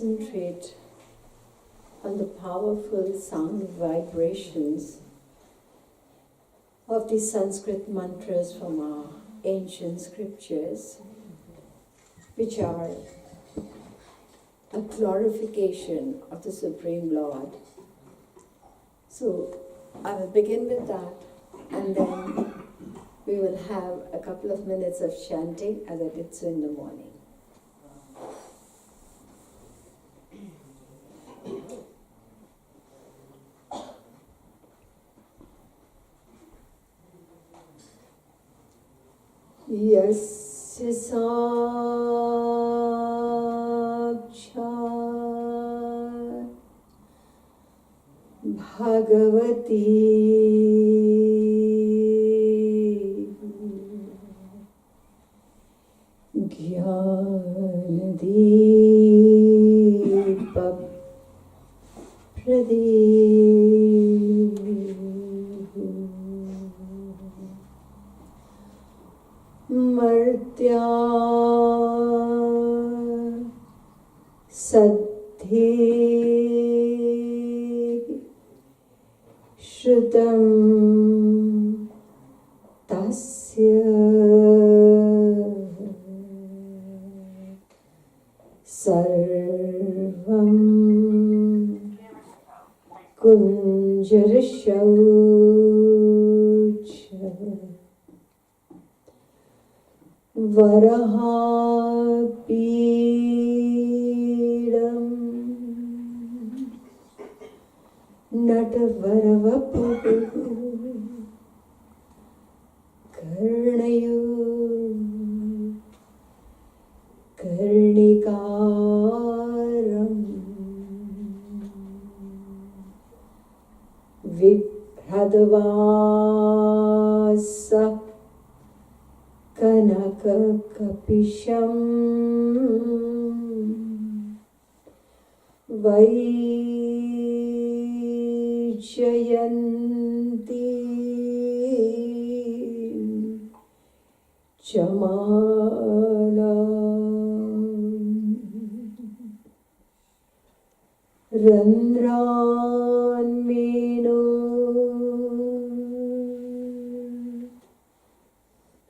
concentrate on the powerful sound vibrations of the Sanskrit mantras from our ancient scriptures, which are a glorification of the Supreme Lord. So I will begin with that, and then we will have a couple of minutes of chanting as I did so in the morning. Yasya Sakshat Bhagavati Jnanadeepa Pradeep Martya Saddhi Shrutam Tasya Sarvam Kunjarashaucha Varahapidam Natavaravapuhu Karnayu Karnikaram Vibhradvasa Kanaka Kapisham Vaijayanti Chamala Randran Menu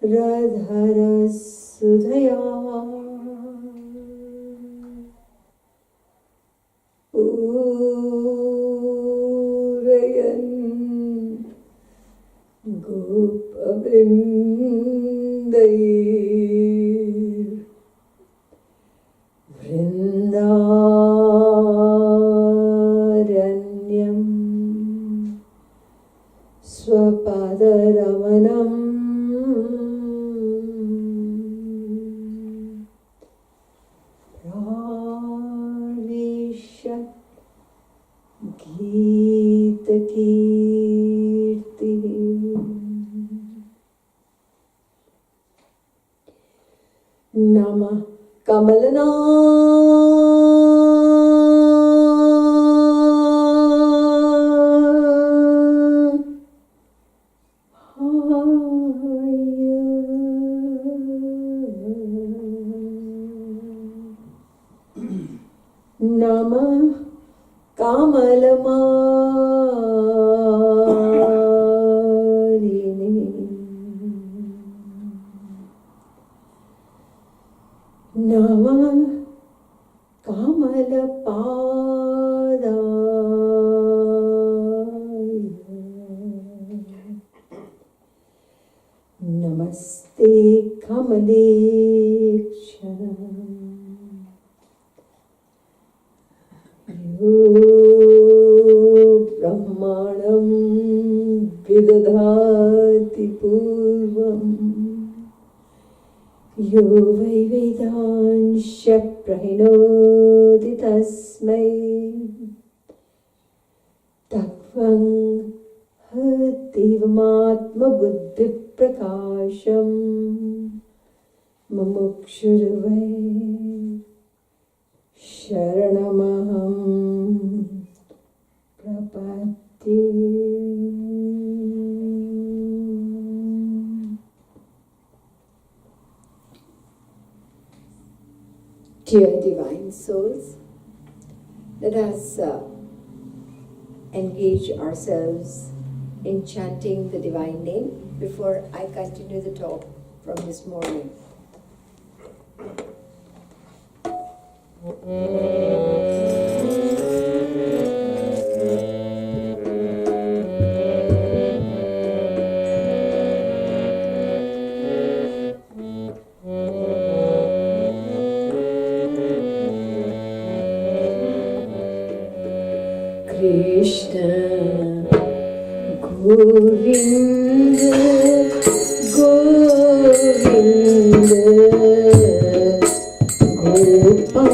Radhara Sudhaya Urayan Gopavindai Vrindaranyam Swapadaramanam Gita Kirti Nama Kamalana Nama Kamalamani Nama Kamalapada Namaste Kamaleksha Brahmanam Vidadhati Purvam Yo Vai Vedansya Prahinodi Tasmai Takvang Hativamatma Buddhi Prakasham Mumukshurvai Sharanamaham Prapati. Dear Divine Souls, Let us engage ourselves in chanting the divine name before I continue the talk from this morning. Krishna Govinda Govinda Gopala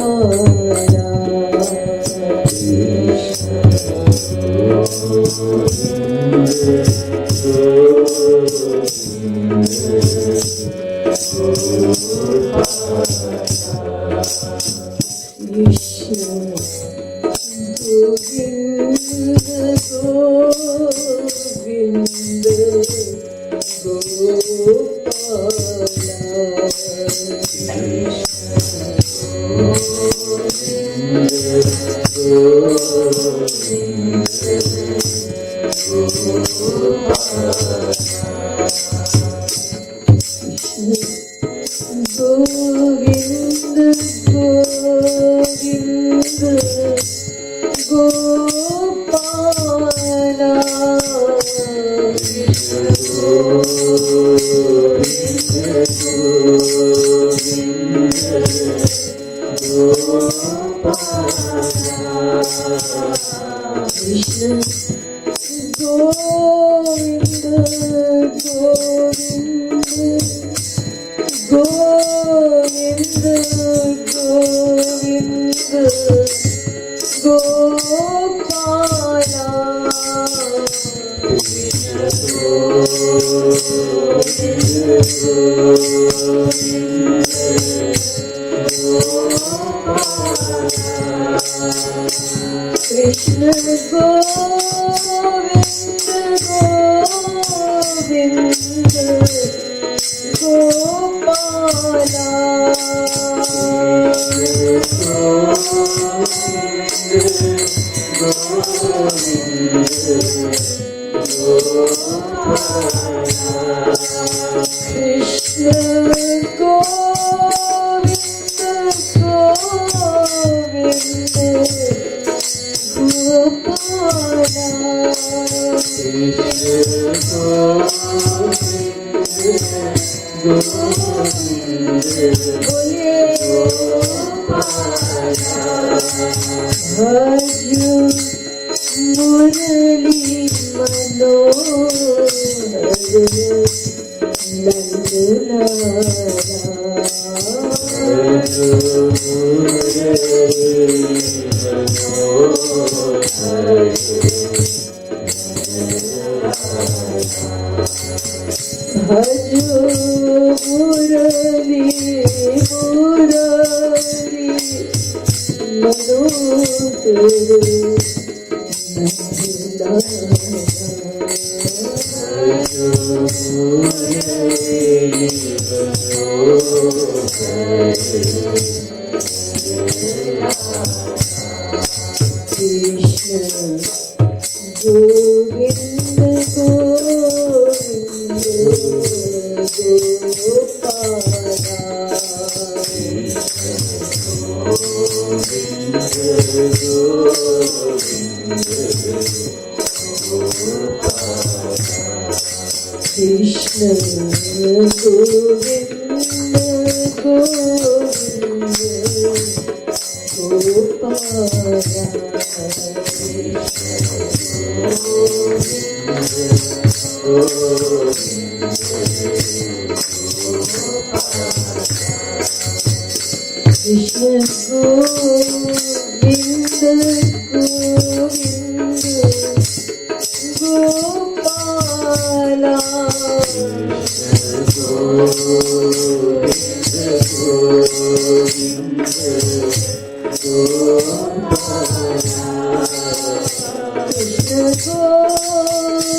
Krishna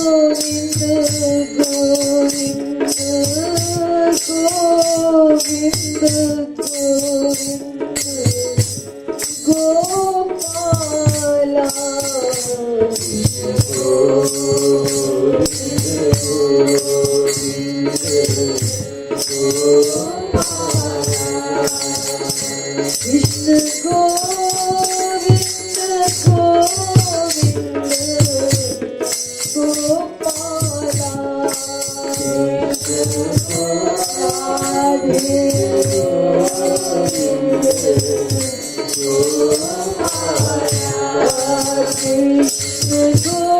Govinda, Govinda, Gopala. Krishna Govinda Govinda Gopala Radhe Krishna Govinda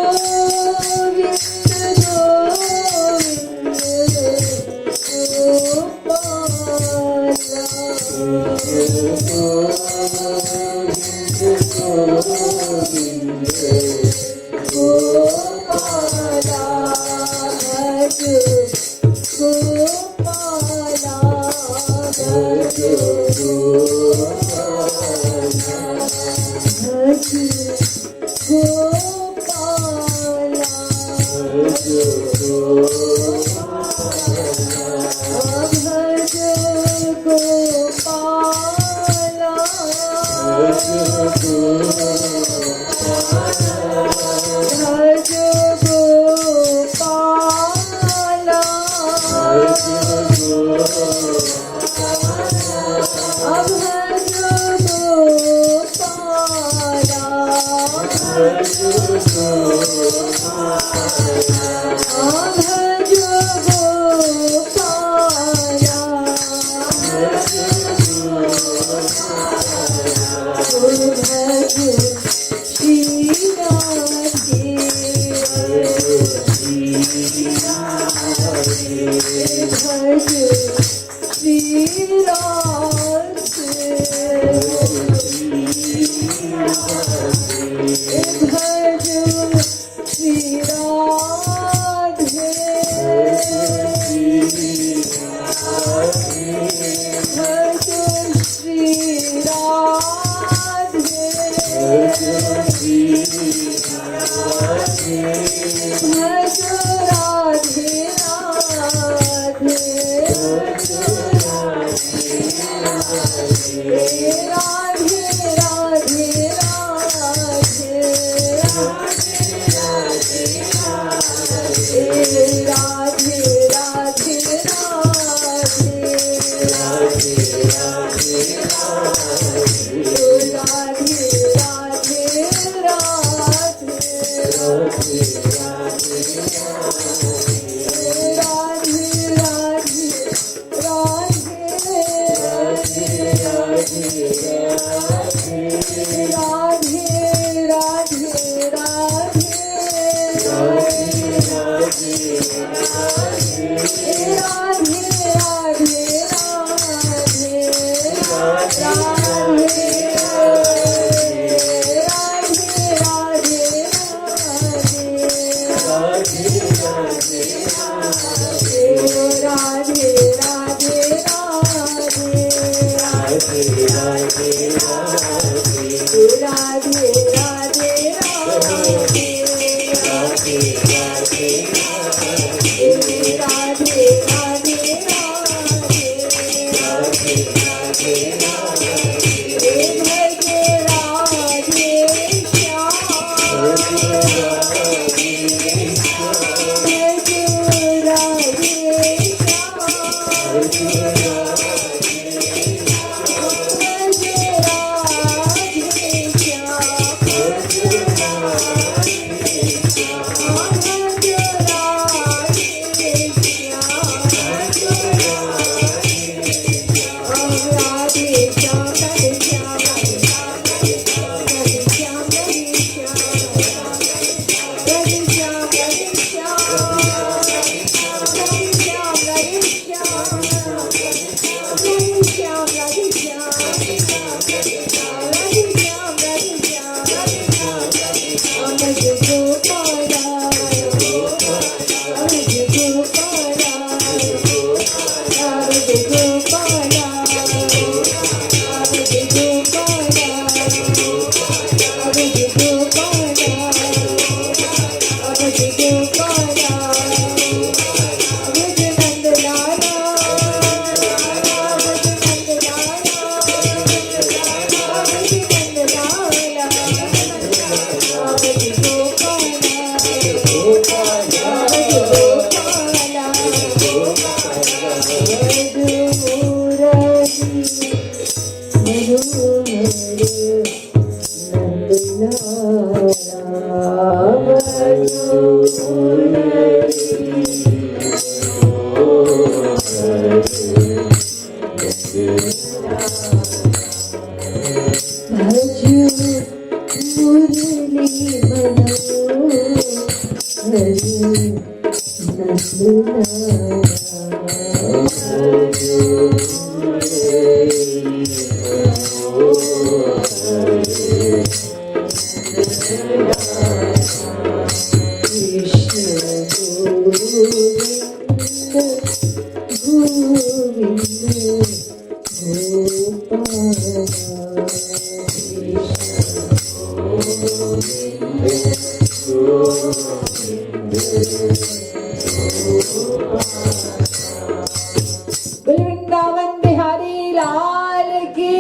Vrindavan Bihari लाल की,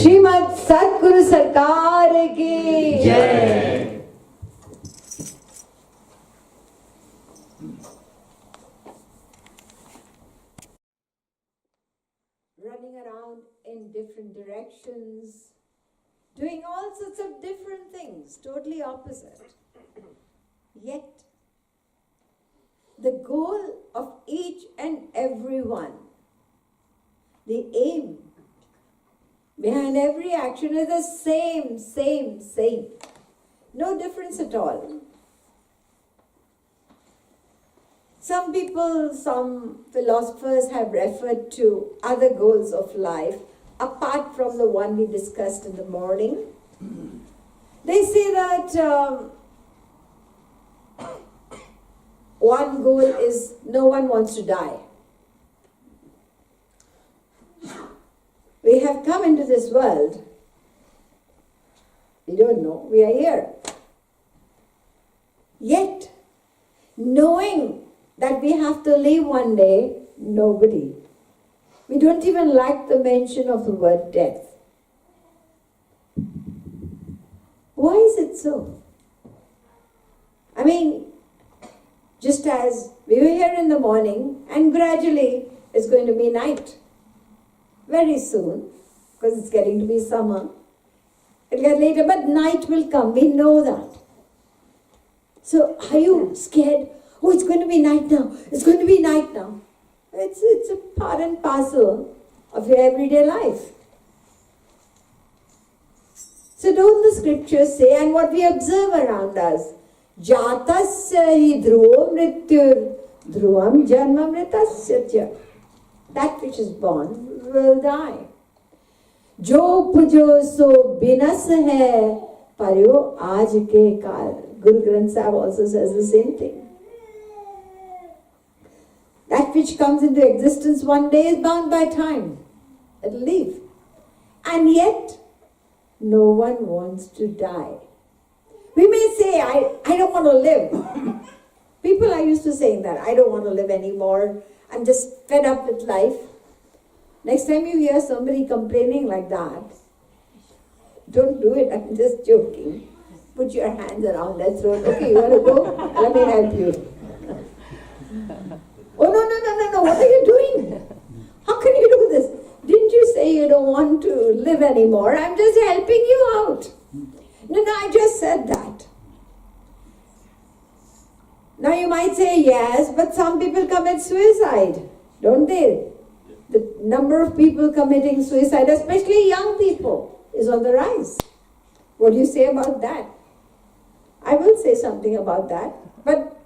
श्रीमद सतगुरु सरकार की जय। Running around in different directions, doing all sorts of different things, totally opposite. Yet, the goal of each and every one, the aim behind every action is the same. No difference at all. Some people, some philosophers have referred to other goals of life apart from the one we discussed in the morning. They say that one goal is no one wants to die. We have come into this world. We don't know. We are here. Yet, knowing that we have to leave one day, nobody. We don't even like the mention of the word death. Why is it so? I mean, just as we were here in the morning and gradually it's going to be night. Very soon, because it's getting to be summer. It'll get later, but night will come. We know that. So are you scared? Oh, it's going to be night now. It's going to be night now. It's a part and parcel of your everyday life. So don't the scriptures say, and what we observe around us, Jatasya hi dhruvo mrityur dhruvam janma mritasya cha. That which is born will die. Jo pujo so binas hai paryo aaj ke kal. Guru Granth Sahib also says the same thing. That which comes into existence one day is bound by time. It'll leave. And yet, no one wants to die. We may say, I don't want to live. People are used to saying that. I don't want to live anymore. I'm just fed up with life. Next time you hear somebody complaining like that, don't do it. I'm just joking. Put your hands around their throat. Okay, you want to go? Let me help you. Oh, no. What are you doing? How can you do this? Didn't you say you don't want to live anymore? I'm just helping you out. No, I just said that. Now you might say yes, but some people commit suicide, don't they? The number of people committing suicide, especially young people, is on the rise. What do you say about that? I will say something about that. But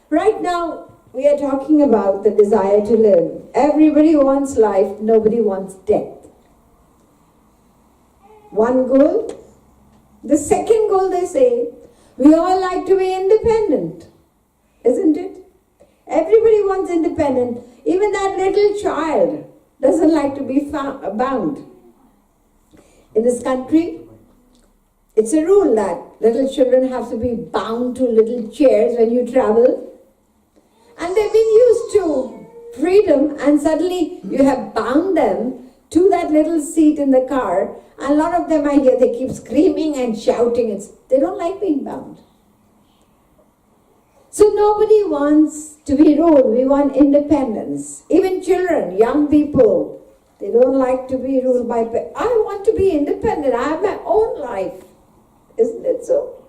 right now, we are talking about the desire to live. Everybody wants life, nobody wants death. One goal. The second goal, they say, we all like to be independent, isn't it? Everybody wants independent. Even that little child doesn't like to be bound. In this country, it's a rule that little children have to be bound to little chairs when you travel. And they've been used to freedom, and suddenly you have bound them to that little seat in the car. And a lot of them I hear, they keep screaming and shouting. They don't like being bound. So nobody wants to be ruled. We want independence. Even children, young people, They don't like to be ruled by parents. I want to be independent. I have my own life. Isn't it so?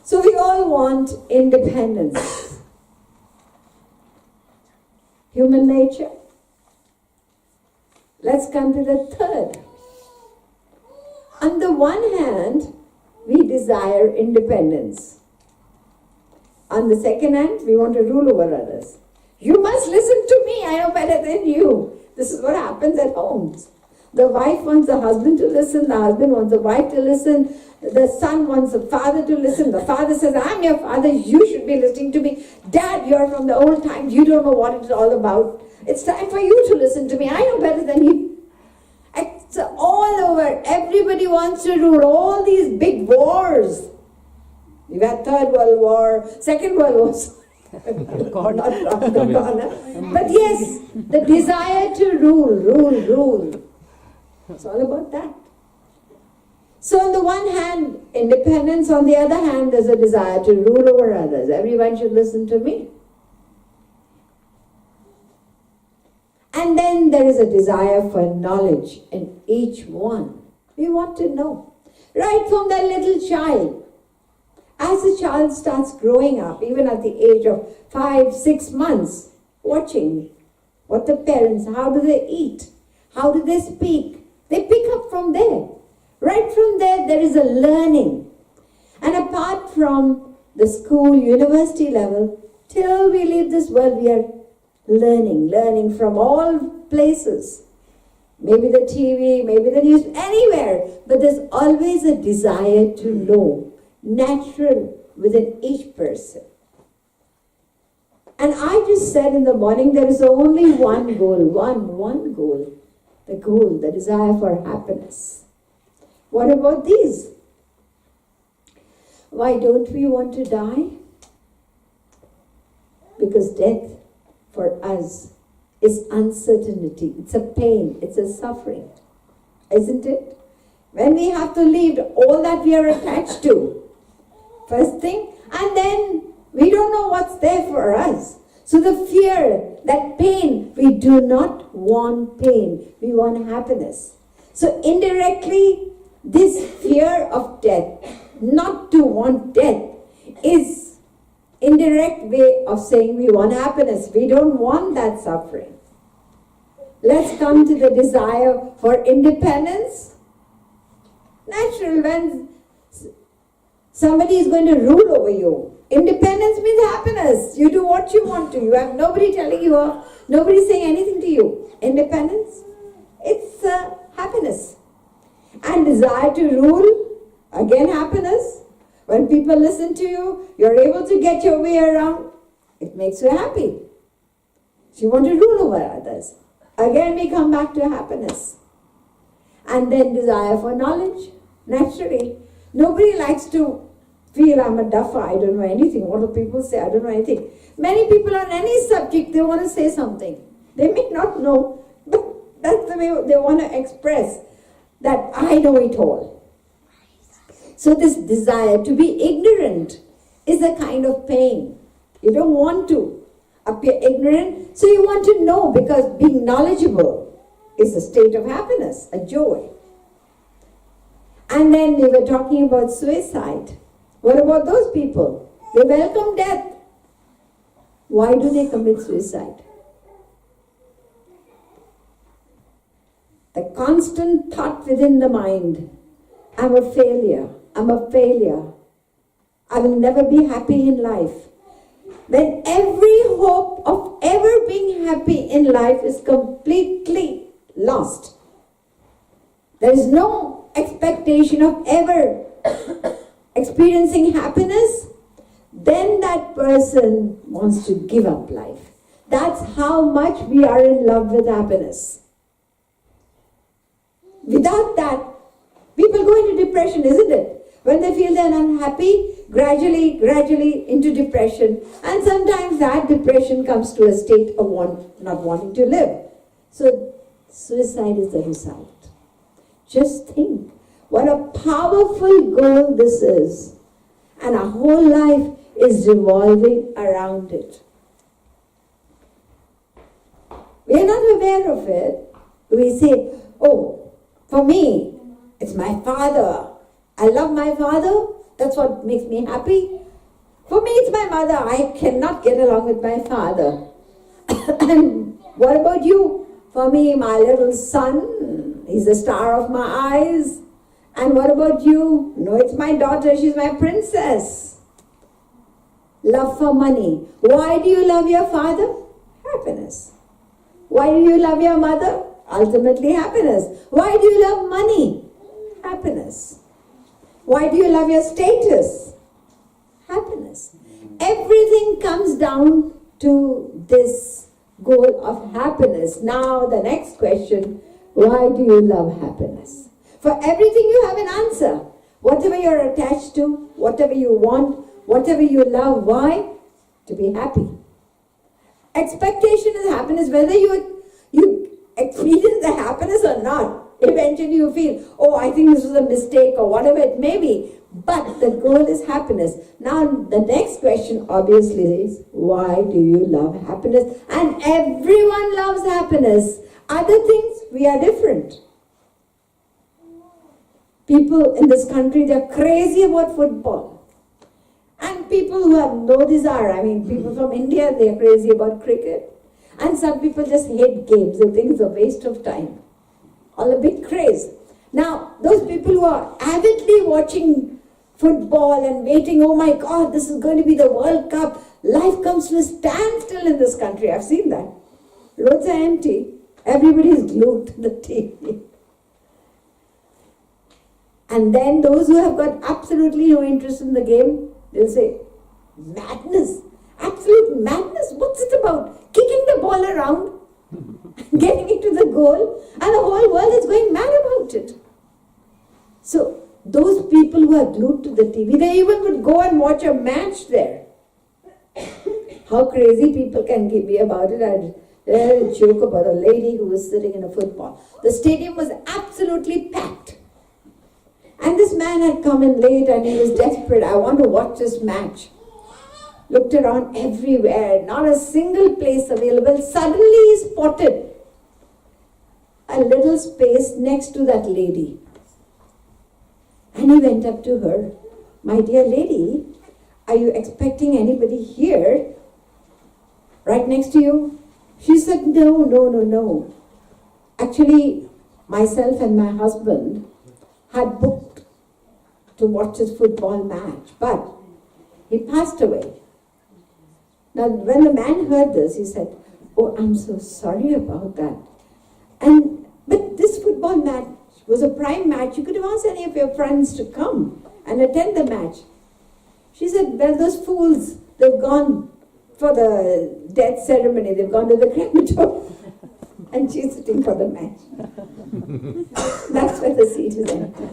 So we all want independence. Human nature. Let's come to the third. On the one hand, we desire independence. On the second hand, we want to rule over others. You must listen to me. I know better than you. This is what happens at homes. The wife wants the husband to listen. The husband wants the wife to listen. The son wants the father to listen. The father says, I'm your father. You should be listening to me. Dad, you're from the old times. You don't know what it's all about. It's time for you to listen to me. I know better than you. It's all over. Everybody wants to rule. All these big wars. We've had Third World War, Second World War. Not around the corner. But yes, the desire to rule. It's all about that. So on the one hand, independence. On the other hand, there's a desire to rule over others. Everyone should listen to me. And then there is a desire for knowledge in each one. We want to know. Right from that little child. As a child starts growing up, even at the age of 5, 6 months, watching what the parents, how do they eat? How do they speak? They pick up from there. Right from there, there is a learning. And apart from the school, university level, till we leave this world, we are learning from all places. Maybe the TV, maybe the news, anywhere. But there's always a desire to know. Natural within each person. And I just said in the morning, there is only one goal, one goal. The goal, the desire for happiness. What about these? Why don't we want to die? Because death for us is uncertainty. It's a pain. It's a suffering. Isn't it? When we have to leave all that we are attached to, first thing, and then we don't know what's there for us. So the fear, that pain, we do not want pain. We want happiness. So indirectly, this fear of death, not to want death, is indirect way of saying we want happiness. We don't want that suffering. Let's come to the desire for independence. Natural, when somebody is going to rule over you. Independence means happiness. You do what you want to. You have nobody telling you off. Nobody saying anything to you. Independence, it's happiness. And desire to rule, again happiness. When people listen to you, you're able to get your way around. It makes you happy. So you want to rule over others. Again we come back to happiness. And then desire for knowledge. Naturally. Nobody likes to feel I'm a duffer, I don't know anything. What do people say? I don't know anything. Many people on any subject, they want to say something. They may not know, but that's the way they want to express that I know it all. So this desire to be ignorant is a kind of pain. You don't want to appear ignorant, so you want to know, because being knowledgeable is a state of happiness, a joy. And then we were talking about suicide. What about those people? They welcome death. Why do they commit suicide? The constant thought within the mind, I'm a failure, I'm a failure. I will never be happy in life. Then every hope of ever being happy in life is completely lost. There is no expectation of ever experiencing happiness. Then that person wants to give up life. That's how much we are in love with happiness. Without that, people go into depression, isn't it? When they feel they're unhappy, gradually into depression. And sometimes that depression comes to a state of not wanting to live. So suicide is the result. Just think what a powerful goal this is. And our whole life is revolving around it. We are not aware of it, We say, oh, for me, it's my father. I love my father. That's what makes me happy. For me, it's my mother. I cannot get along with my father. And what about you? For me, my little son, he's the star of my eyes. And what about you? No, it's my daughter. She's my princess. Love for money. Why do you love your father? Happiness. Why do you love your mother? Ultimately, happiness. Why do you love money? Happiness. Why do you love your status? Happiness. Everything comes down to this goal of happiness. Now, the next question, why do you love happiness? For everything you have an answer. Whatever you're attached to, whatever you want, whatever you love, why? To be happy. Expectation is happiness, whether you experience the happiness or not. Eventually you feel, oh, I think this was a mistake or whatever it may be. But the goal is happiness. Now, the next question obviously is, why do you love happiness? And everyone loves happiness. Other things, we are different. People in this country, they're crazy about football. And people who have no desire, I mean, people from India, they're crazy about cricket. And some people just hate games. They think it's a waste of time. All a big craze. Now, those people who are avidly watching football and waiting, oh my God, this is going to be the World Cup. Life comes to a standstill in this country. I've seen that. Roads are empty. Everybody is glued to the TV. And then those who have got absolutely no interest in the game, they'll say, madness. Absolute madness. What's it about? Kicking the ball around, getting it to the goal, and the whole world is going mad about it. So, those people who are glued to the TV, they even would go and watch a match there. How crazy people can be about it. I read a joke about a lady who was sitting in a football. The stadium was absolutely packed. And this man had come in late and he was desperate. I want to watch this match. Looked around everywhere, not a single place available. Suddenly he spotted a little space next to that lady. And he went up to her. My dear lady, are you expecting anybody here? Right next to you? She said, no. Actually, myself and my husband had booked to watch this football match, but he passed away. Now, when the man heard this, he said, oh, I'm so sorry about that. But this football match was a prime match. You could have asked any of your friends to come and attend the match. She said, well, those fools, they've gone for the death ceremony. They've gone to the crematorium. And she's sitting for the match. That's where the seat is empty.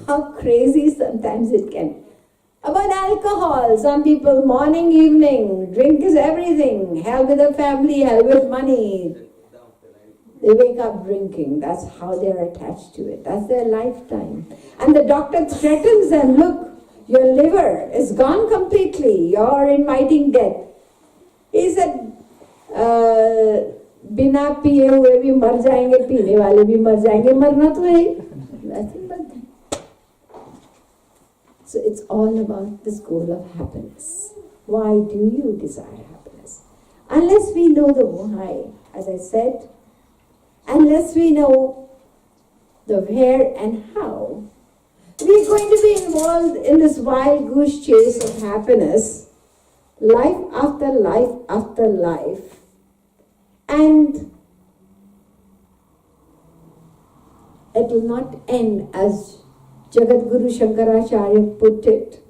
How crazy sometimes it can. About alcohol, some people morning, evening, drink is everything. Hell with the family, hell with money. They wake up drinking. That's how they're attached to it. That's their lifetime. And the doctor threatens them, look, your liver is gone completely. You're inviting death. He said, बिना पिए हुए भी मर जाएंगे, पीने वाले भी मर जाएंगे, मरना तो है. Nothing but that. So it's all about this goal of happiness. Why do you desire happiness? Unless we know the why, as I said, unless we know the where and how, we're going to be involved in this wild goose chase of happiness, life after life after life. And it will not end, as Jagat Guru Shankaracharya put it.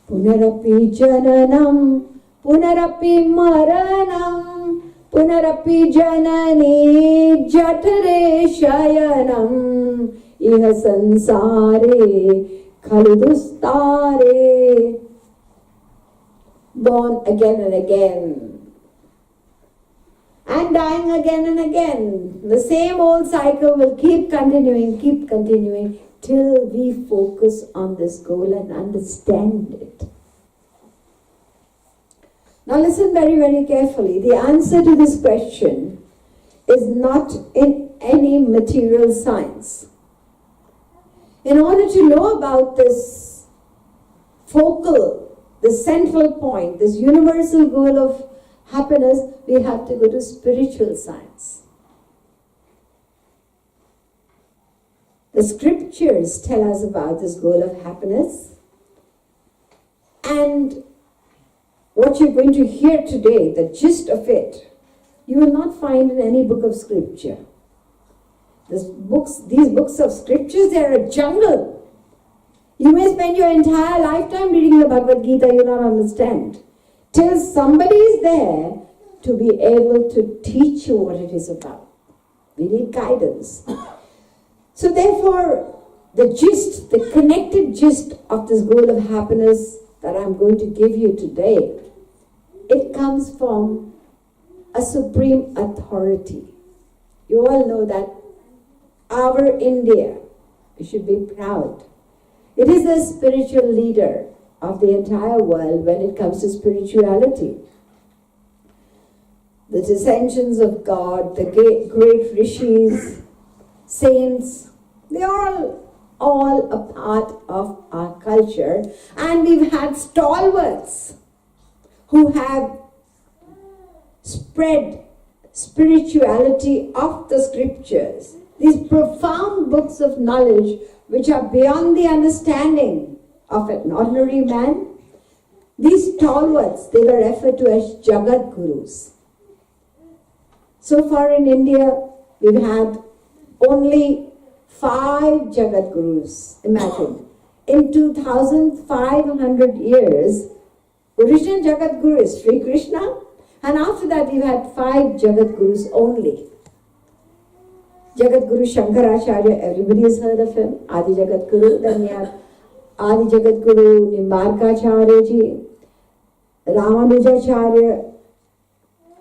Punarapi jananam, punarapi maranam, punarapi janani jatare shayanam, iha sansare khaludustare. Born again and again. And dying again and again. The same old cycle will keep continuing till we focus on this goal and understand it. Now listen very, very carefully. The answer to this question is not in any material science. In order to know about this focal, this central point, this universal goal of happiness, we have to go to spiritual science. The scriptures tell us about this goal of happiness, and what you're going to hear today, the gist of it, you will not find in any book of scripture. These books of scriptures, they are a jungle. You may spend your entire lifetime reading the Bhagavad Gita, you will not understand. Till somebody is there to be able to teach you what it is about. We need guidance. So therefore, the gist, the connected gist of this goal of happiness that I'm going to give you today, it comes from a supreme authority. You all know that our India, we should be proud. It is the spiritual leader of the entire world when it comes to spirituality. The dissensions of God, the great rishis, saints, they are all a part of our culture, and we've had stalwarts who have spread spirituality of the scriptures, these profound books of knowledge which are beyond the understanding of an ordinary man. These stalwarts, they were referred to as Jagat Gurus. So far in India, we've had only 5 Jagat Gurus. Imagine, in 2,500 years, original Jagat Guru is Sri Krishna, and after that we've had 5 Jagat Gurus only. Jagat Guru Shankaracharya, everybody has heard of him, Adi Jagat Guru. Then we have Adi Jagat Guru Nimbarkacharya ji, Ramanujacharya,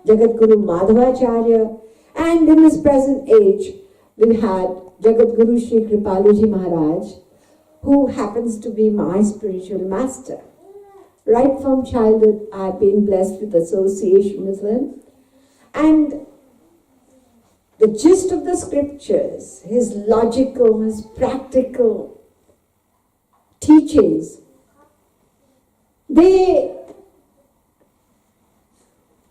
Jagat Guru Madhavacharya, and in this present age, we've had Jagat Guru Sri Kripaluji Maharaj, who happens to be my spiritual master. Right from childhood, I've been blessed with association with him. And the gist of the scriptures, his logical, his practical teachings, they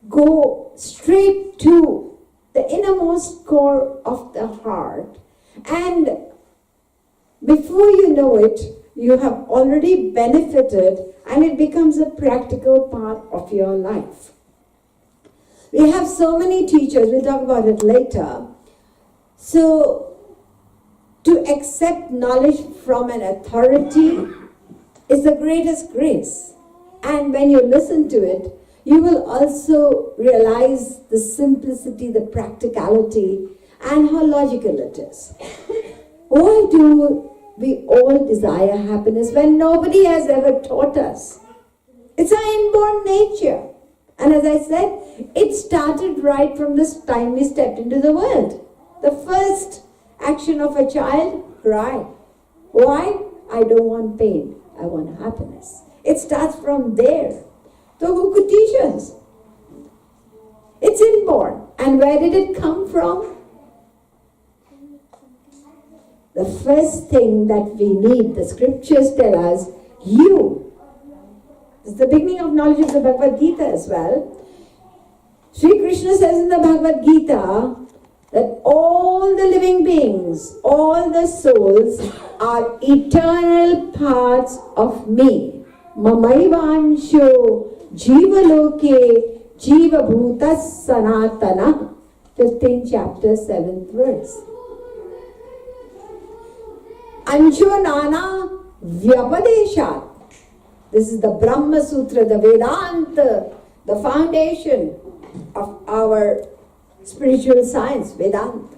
go straight to the innermost core of the heart, and before you know it, you have already benefited, and it becomes a practical part of your life. We have so many teachers, we'll talk about it later. So, to accept knowledge from an authority is the greatest grace. And when you listen to it, you will also realize the simplicity, the practicality, and how logical it is. Why do we all desire happiness when nobody has ever taught us? It's our inborn nature. And as I said, it started right from this time we stepped into the world. The first action of a child, cry. Why? I don't want pain. I want happiness. It starts from there. So who could teach us? It's inborn. And where did it come from? The first thing that we need, the scriptures tell us, you. It's the beginning of knowledge of the Bhagavad Gita as well. Sri Krishna says in the Bhagavad Gita that all the living beings, all the souls are eternal parts of me. Mamaivansho jivaloke jivabhutas sanatana. 15th chapter, 7th verse. Ansho nana vyapadeshat. This is the Brahma Sutra, the Vedanta, the foundation of our spiritual science, Vedanta.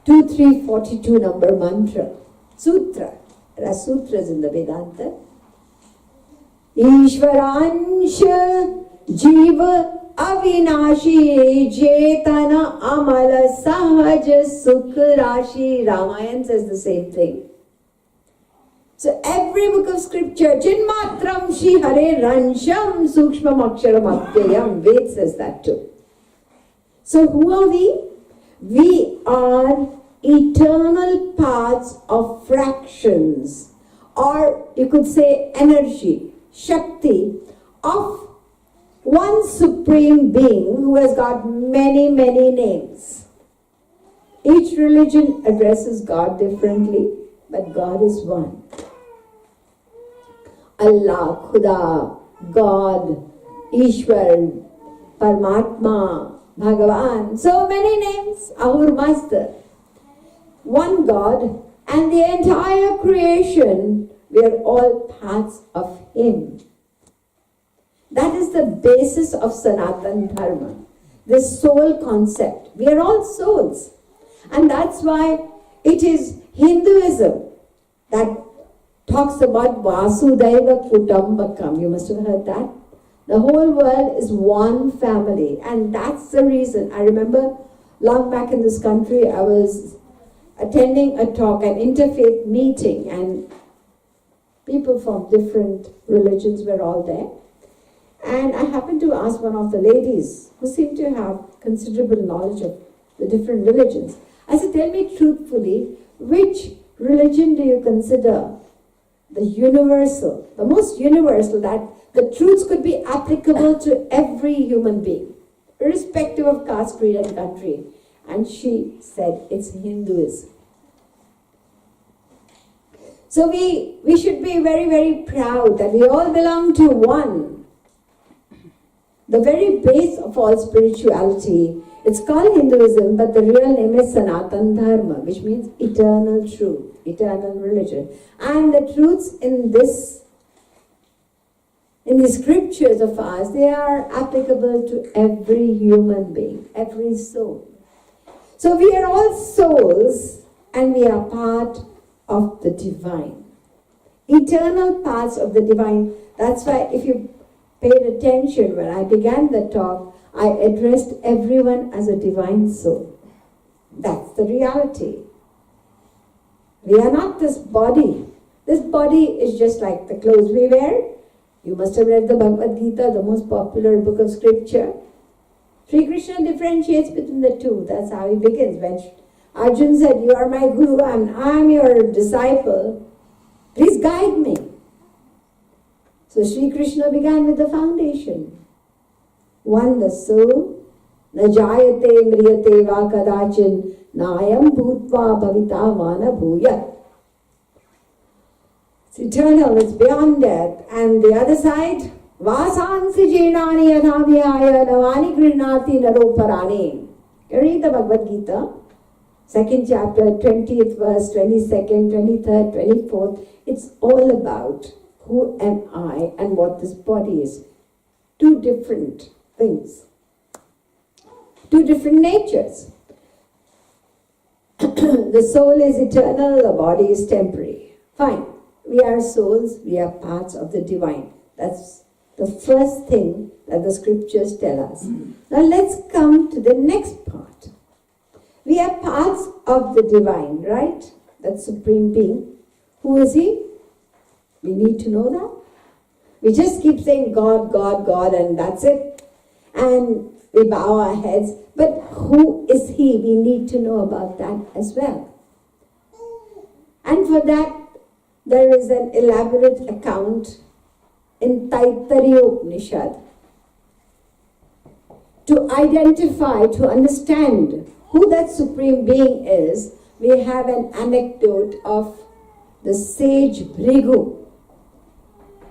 2342 number mantra. Sutra. There are sutras in the Vedanta. Ishvaransha jiva avinashi jetana amala sahaja sukha rashi. Ramayana says the same thing. So every book of scripture, Chinmatram Shri Hare Ransham Sukshmam Aksharam Avyayam, Ved says that too. So who are we? We are eternal parts of fractions, or you could say energy, Shakti, of one supreme being who has got many, many names. Each religion addresses God differently, but God is one. Allah, Khuda, God, Ishwar, Paramatma, Bhagavan, so many names, our Master. One God, and the entire creation, we are all parts of Him. That is the basis of Sanatana Dharma, this soul concept. We are all souls. And that's why it is Hinduism that talks about Vasudhaiva Kutumbakam. You must have heard that. The whole world is one family, and that's the reason. I remember long back in this country, I was attending a talk, an interfaith meeting, and people from different religions were all there. And I happened to ask one of the ladies, who seemed to have considerable knowledge of the different religions. I said, tell me truthfully, which religion do you consider the universal, the most universal, that the truths could be applicable to every human being, irrespective of caste, creed, and country? And she said, it's Hinduism. So we should be very, very proud that we all belong to one. The very base of all spirituality. It's called Hinduism, but the real name is Sanatana Dharma, which means eternal truth, eternal religion. And the truths in the scriptures of ours, they are applicable to every human being, every soul. So we are all souls, and we are part of the divine. Eternal parts of the divine. That's why if you paid attention when I began the talk, I addressed everyone as a divine soul. That's the reality. We are not this body. This body is just like the clothes we wear. You must have read the Bhagavad Gita, the most popular book of scripture. Sri Krishna differentiates between the two. That's how he begins. When Arjun said, you are my guru and I am your disciple, please guide me. So Sri Krishna began with the foundation. One, the soul, na jayate mriyate va kadachin nayam bhutva bhavita vana bhuyat. It's eternal, it's beyond death. And the other side, vasansi jenani anaviyaya navani grinati naroparani. You read the Bhagavad Gita, 2nd chapter, 20th verse, 22nd, 23rd, 24th. It's all about who am I and what this body is. Two different things. Two different natures. The soul is eternal, the body is temporary. Fine. We are souls, we are parts of the divine. That's the first thing that the scriptures tell us. Now let's come to the next part. We are parts of the divine, right? That supreme being. Who is he? We need to know that. We just keep saying God, God, God, and that's it. And we bow our heads. But who is he? We need to know about that as well. And for that, there is an elaborate account in Taittiriya Upanishad. To identify, to understand who that supreme being is, we have an anecdote of the sage Bhrigu.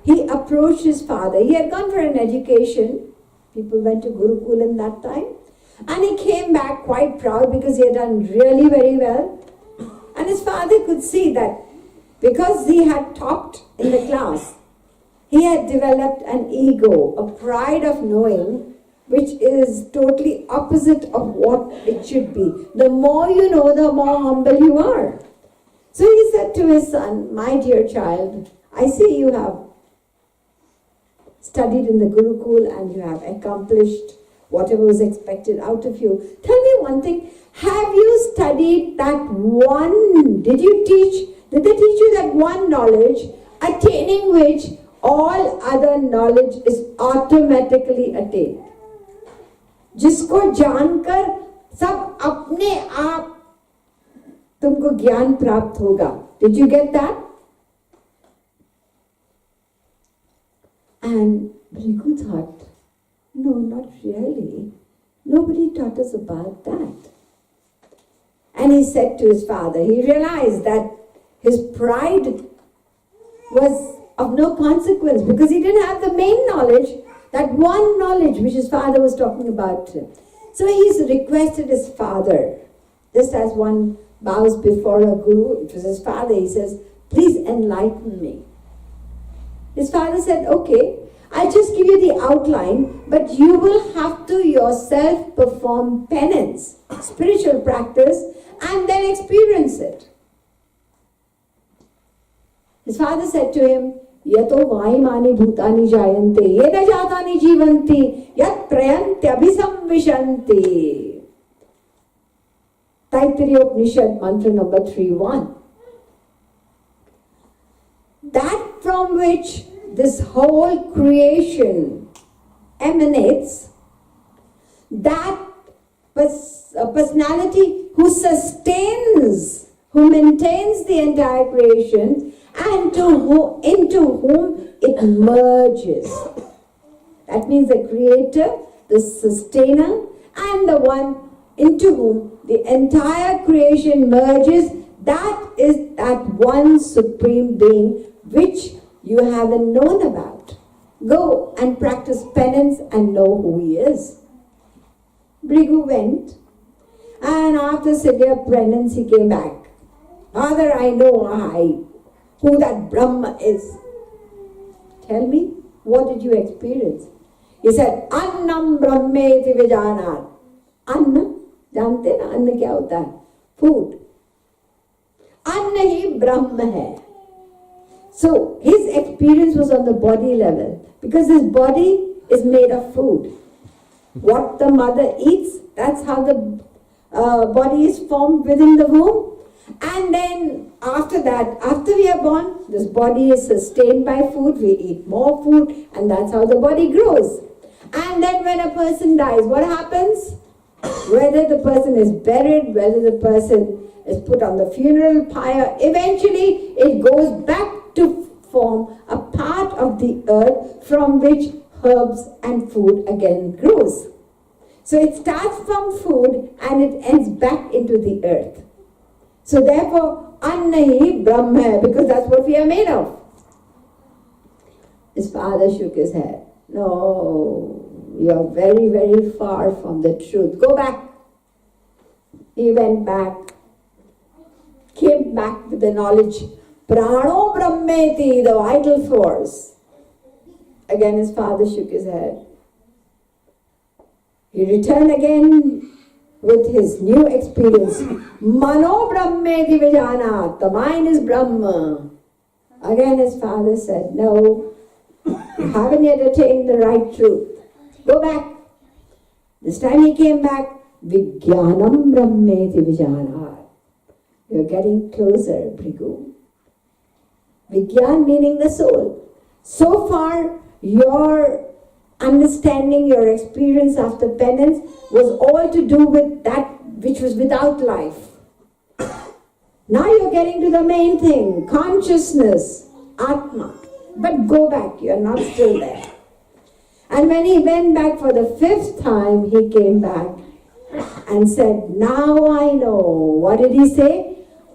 He approached his father. He had gone for an education. People went to Gurukul in that time. And he came back quite proud because he had done really very well. And his father could see that because he had topped in the class, he had developed an ego, a pride of knowing, which is totally opposite of what it should be. The more you know, the more humble you are. So he said to his son, my dear child, I see you have studied in the Gurukul and you have accomplished whatever was expected out of you. Tell me one thing, have you studied that one, did they teach you that one knowledge, attaining which all other knowledge is automatically attained? जिसको जानकर सब अपने आप तुमको ज्ञान प्राप्त होगा. Did you get that? And Bhrigu thought, no, not really. Nobody taught us about that. And he said to his father, he realized that his pride was of no consequence because he didn't have the main knowledge, that one knowledge which his father was talking about. So he's requested his father, just as one bows before a guru, it was his father, he says, please enlighten me. His father said, okay, I'll just give you the outline, but you will have to yourself perform penance, spiritual practice, and then experience it. His father said to him, Yato vaimani bhutani jayante, yena jatani jivanti, yat prayanti abhisamvishanti. Taittiriya Upanishad mantra number 3.1. That from which this whole creation emanates, that personality who sustains, who maintains the entire creation, and into whom it merges. That means the creator, the sustainer, and the one into whom the entire creation merges, that is that one supreme being which you haven't known about. Go and practice penance and know who he is. Bhrigu went, and after severe penance he came back. Father, I know who that Brahma is. Tell me, what did you experience? He said, Annam Brahmeti Vijanat. Anna, जानते ना अन्न क्या होता है? Food. अन्न ही ब्रह्म है. So his experience was on the body level because his body is made of food. What the mother eats, that's how the body is formed within the womb. And then after that, after we are born, this body is sustained by food. We eat more food, and that's how the body grows. And then when a person dies, what happens? Whether the person is buried, whether the person is put on the funeral pyre, eventually it goes back to form a part of the earth from which herbs and food again grows. So it starts from food and it ends back into the earth. So therefore, Anna hi Brahma, because that's what we are made of. His father shook his head. No, you're very, very far from the truth. Go back. He went back, came back with the knowledge. Prano Brahmeti, the vital force. Again his father shook his head. He returned again with his new experience. Mano Brahmeti Vijana, the mind is Brahma. Again his father said, no, you haven't yet attained the right truth. Go back. This time he came back. Vijnanam Brahmeti Vijana. You're getting closer, Bhrigu. Vijnan meaning the soul. So far, your understanding, your experience after penance was all to do with that which was without life. Now you're getting to the main thing, consciousness, Atma. But go back, you're not still there. And when he went back for the 5th time, he came back and said, now I know. What did he say?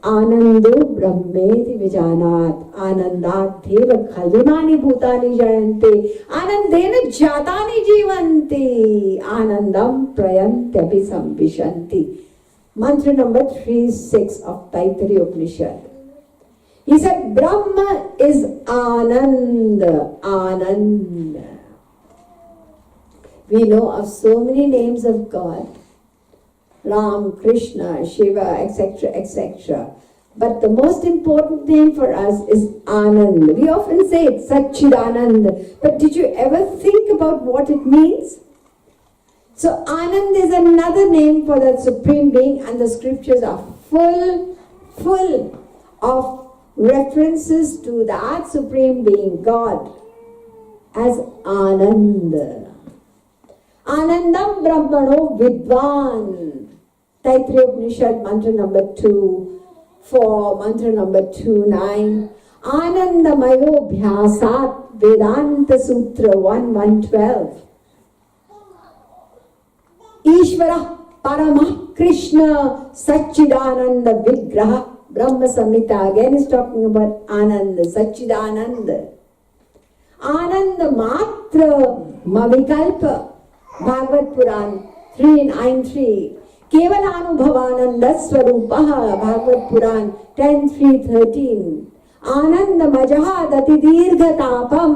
Anando Brahmeti Vijanat Anandat Deva Khalvimani Bhutani Jayante Anandena Jatani Jivanti Anandam Prayanti Abhisambhishanti. Mantra number 3.6 of Taittiriya Upanishad. He said, Brahma is Anand. Anand. We know of so many names of God. Ram, Krishna, Shiva, etc., etc. But the most important name for us is Anand. We often say it's Satchidanand. But did you ever think about what it means? So Anand is another name for that Supreme Being, and the scriptures are full of references to that Supreme Being, God, as Anand. Anandam Brahmano Vidvan. Taittiriya Upanishad, mantra number 2:4, mantra number 2:9. Anandamayo Bhyasat, Vedanta Sutra 1:112. Ishvara Paramah Krishna Satchidananda Vigraha. Brahma Samhita again is talking about Ananda, Satchidananda. Ananda Matra Mavikalpa. Bhagavad Puran 3:9-3. Kevalanubhavananda Swarupaha. Bhagavad Puran 10:3-13. Ananda Majahadati Dirghatapam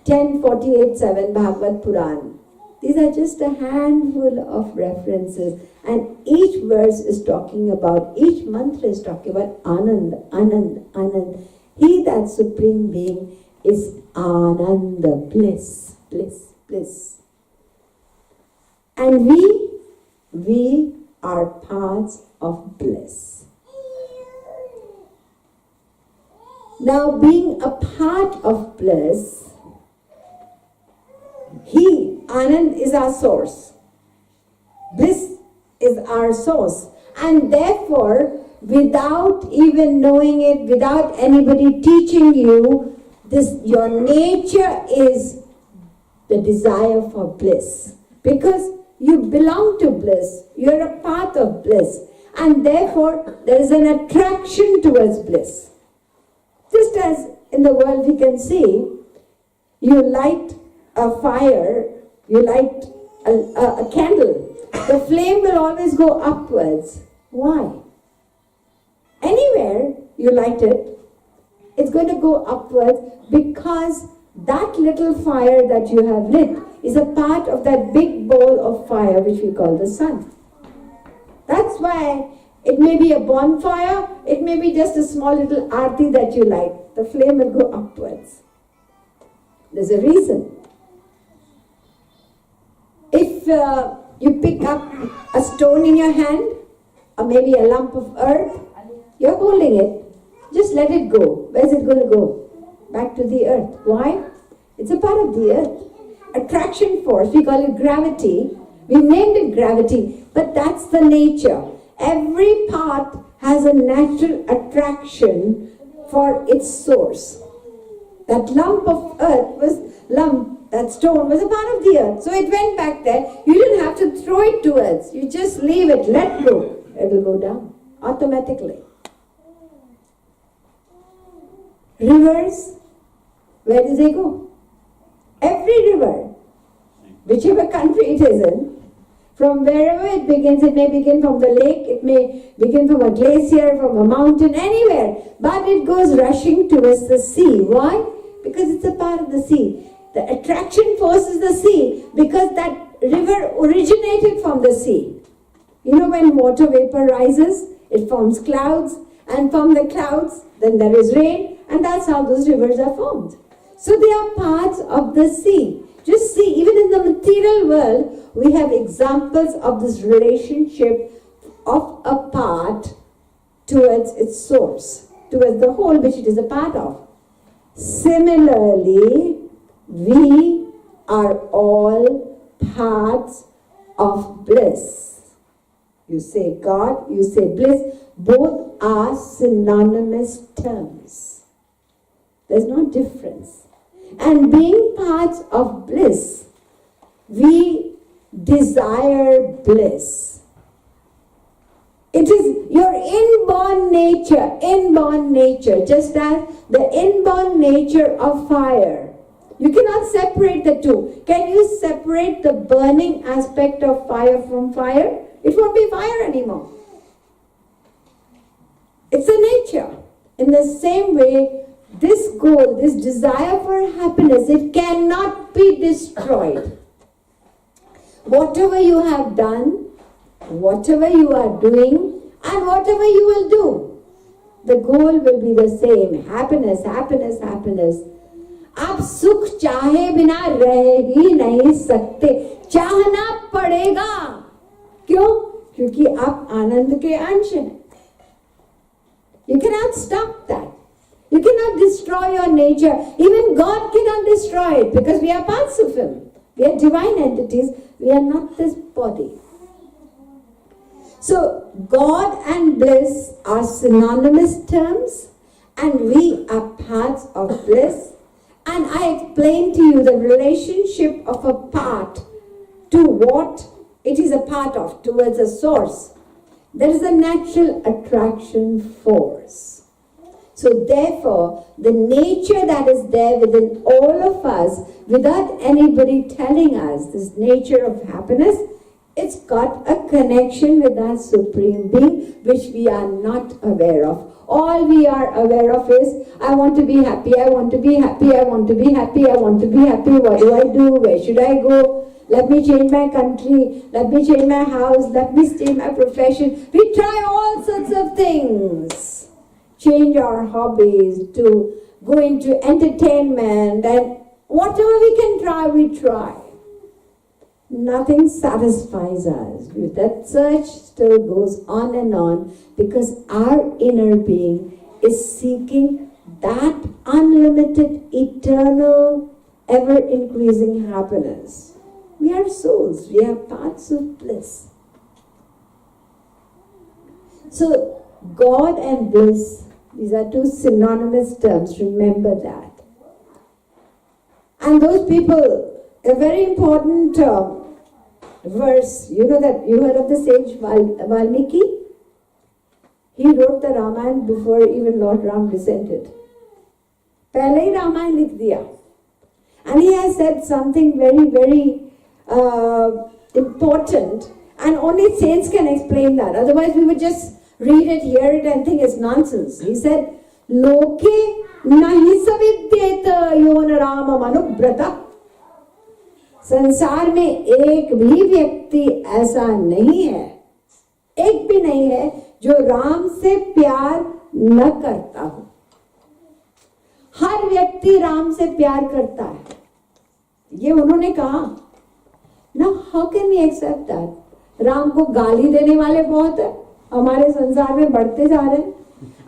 10:48-7. Bhagavad Puran. These are just a handful of references, and each verse is talking about, each mantra is talking about Anand, Anand, Anand. He, that Supreme Being, is Ananda, bliss, bliss, bliss. And we are parts of bliss. Now, being a part of bliss, Anand is our source. Bliss is our source. And therefore, without even knowing it, without anybody teaching you, your nature is the desire for bliss. Because you belong to bliss. You're a part of bliss. And therefore, there is an attraction towards bliss. Just as in the world we can see, you light a fire, you light a candle, the flame will always go upwards. Why? Anywhere you light it, it's going to go upwards because that little fire that you have lit is a part of that big ball of fire which we call the sun. That's why it may be a bonfire, it may be just a small little aarti that you light. The flame will go upwards. There's a reason. If you pick up a stone in your hand, or maybe a lump of earth, you're holding it, just let it go. Where's it going to go? Back to the earth. Why? It's a part of the earth. Attraction force, we call it gravity. We named it gravity, but that's the nature. Every part has a natural attraction for its source. That lump of earth that stone was a part of the earth. So it went back there. You didn't have to throw it towards. You just leave it, let go. It will go down automatically. Rivers, where do they go? Every river, whichever country it is in, from wherever it begins, it may begin from the lake, it may begin from a glacier, from a mountain, anywhere, but it goes rushing towards the sea. Why? Because it's a part of the sea. The attraction force is the sea, because that river originated from the sea. You know, when water vapor rises, it forms clouds, and from the clouds, then there is rain, and that's how those rivers are formed. So they are parts of the sea. Just see, even in the material world, we have examples of this relationship of a part towards its source, towards the whole which it is a part of. Similarly, we are all parts of bliss. You say God, you say bliss, both are synonymous terms. There's no difference. And being parts of bliss, we desire bliss. It is your inborn nature, just as the inborn nature of fire. You cannot separate the two. Can you separate the burning aspect of fire from fire? It won't be fire anymore. It's a nature. In the same way, this goal, this desire for happiness, it cannot be destroyed. Whatever you have done, whatever you are doing, and whatever you will do, the goal will be the same. Happiness, happiness, happiness. आप सुख चाहे बिना रह ही नहीं सकते, चाहना पड़ेगा. क्यों? क्योंकि आप आनंद के अंश हैं. You cannot stop that. You cannot destroy your nature. Even God cannot destroy it because we are parts of Him. We are divine entities. We are not this body. So, God and bliss are synonymous terms, and we are parts of bliss. And I explained to you the relationship of a part to what it is a part of, towards a source. There is a natural attraction force. So therefore, the nature that is there within all of us, without anybody telling us, this nature of happiness, it's got a connection with that Supreme Being, which we are not aware of. All we are aware of is, I want to be happy, I want to be happy, I want to be happy, I want to be happy. What do I do? Where should I go? Let me change my country. Let me change my house. Let me stay my profession. We try all sorts of things. Change our hobbies, to go into entertainment, and whatever we can try, we try. Nothing satisfies us. That search still goes on and on, because our inner being is seeking that unlimited, eternal, ever-increasing happiness. We are souls. We are parts of bliss. So, God and bliss, these are two synonymous terms. Remember that. And those people, a very important verse, you know that you heard of the sage Valmiki? He wrote the Ramayana before even Lord Ram descended. पहले ही रामायण लिख दिया. And he has said something very, very important, and only saints can explain that. Otherwise, we would just read it, hear it, and think it's nonsense. He said, "Loke nahi savidyet yon rama manubrata." संसार में एक भी व्यक्ति ऐसा नहीं है, एक भी नहीं है जो राम से प्यार न करता हो. हर व्यक्ति राम से प्यार करता है. ये उन्होंने कहा. Now, how can we accept that? Ram को गाली देने वाले बहुत है, हमारे संसार में बढ़ते जा रहे हैं.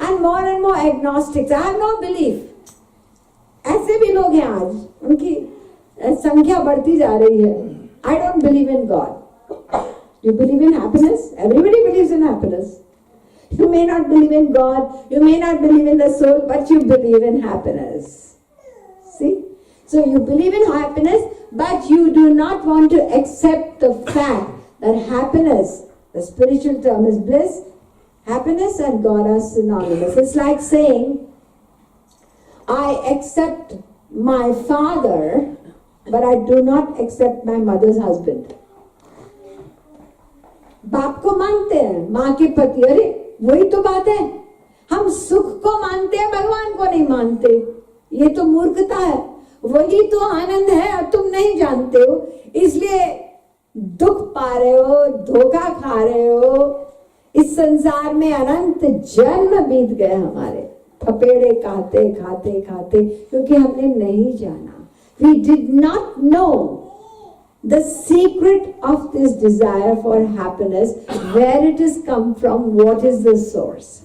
And more agnostics. I have no belief. ऐसे भी लोग हैं आज, उनकी संख्या बढ़ती जा रही है. I don't believe in God. You believe in happiness? Everybody believes in happiness. You may not believe in God, you may not believe in the soul, but you believe in happiness. See? So you believe in happiness, but you do not want to accept the fact that happiness, the spiritual term is bliss, happiness and God are synonymous. It's like saying, I accept my father, but I do not accept my mother's husband. बाप को मानते हैं, माँ के पति. अरे वही तो बात है. हम सुख को मानते हैं, भगवान को नहीं मानते. ये तो मूर्खता है. वही तो आनंद है और तुम नहीं जानते हो, इसलिए दुख पा रहे हो, धोखा खा रहे हो. इस संसार में अनंत जन्म बीत गए हमारे, थपेड़े खाते खाते खाते, क्योंकि हमने नहीं जाना. We did not know the secret of this desire for happiness, where it has come from, what is the source.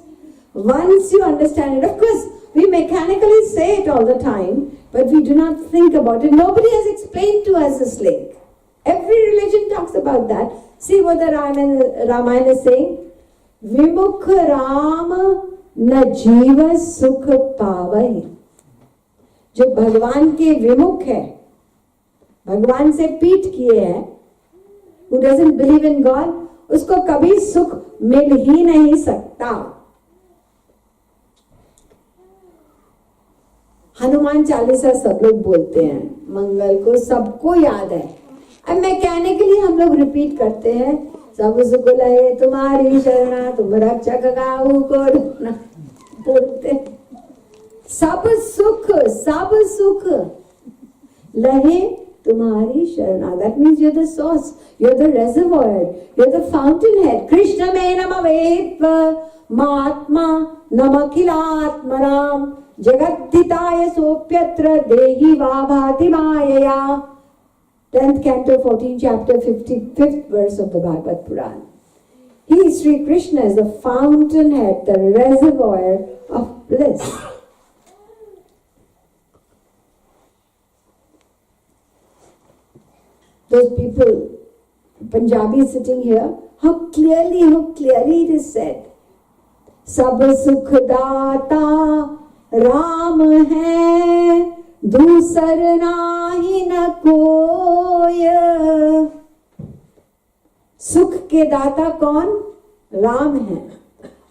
Once you understand it, of course, we mechanically say it all the time, but we do not think about it. Nobody has explained to us this link. Every religion talks about that. See what the Ramayana is saying. Vimukh Ram na jiva sukh pavai. जो भगवान के विमुख है, भगवान से पीठ किए हैं, who doesn't believe in God, उसको कभी सुख मिल ही नहीं सकता. हनुमान चालीसा सब लोग बोलते हैं मंगल को, सबको याद है. अब मैकेनिकली हम लोग रिपीट करते हैं, सब सुख लहे तुम्हारी शरणा, तुम रक्षक काहू को बोलते हैं. सब सुख लहे तुम्हारी शरणा. That means you're the source, you're the reservoir, you're the fountainhead. Krishna me namavedva mahatma namakhilatmanam jagaddhitaya sopyatra dehi vabhati mayaya. 10th canto, 14th chapter, 55th verse of the Bhagavad Puran. He, Sri Krishna, is the fountainhead, the reservoir of bliss. Those people, Punjabis sitting here, How clearly it is said. Sab sukhdata Ram hai, दूसर नाही न कोय. सुख के दाता कौन? राम है.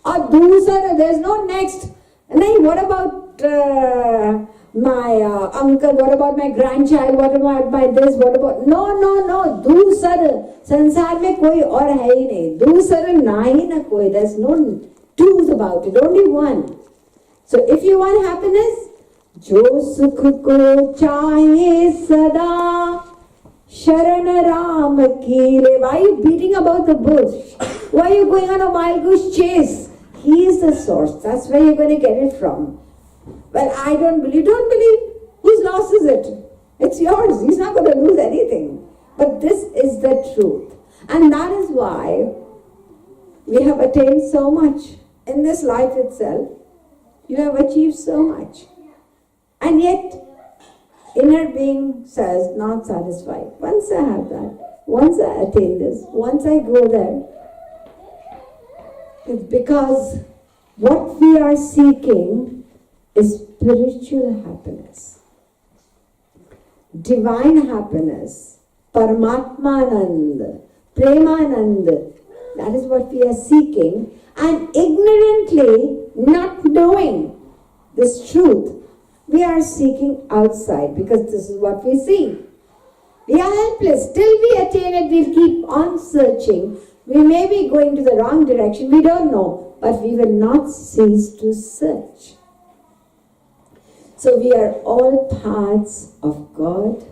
और दूसरा, there is no next. नहीं, what about my uncle? What about my grandchild? What about my this? What about? No. दूसर, संसार में कोई और है ही नहीं. दूसर नाही न कोई. There is no twos about it. Only one. So if you want happiness, जो सुख को चाहे सदा शरण राम की रे. Why are you beating about the bush? Why are you going on a wild goose chase? He is the source. That's where you're going to get it from. Well, I don't believe. Don't believe. Whose loss is it? It's yours. He's not going to lose anything. But this is the truth. And that is why we have attained so much in this life itself. You have achieved so much. And yet, inner being says, not satisfied. Once I have that, once I attain this, once I go there, it's because what we are seeking is spiritual happiness, divine happiness, Paramatmanand, Premanand. That is what we are seeking. And ignorantly, not knowing this truth, we are seeking outside because this is what we see. We are helpless. Till we attain it, we'll keep on searching. We may be going to the wrong direction, we don't know, but we will not cease to search. So we are all parts of God,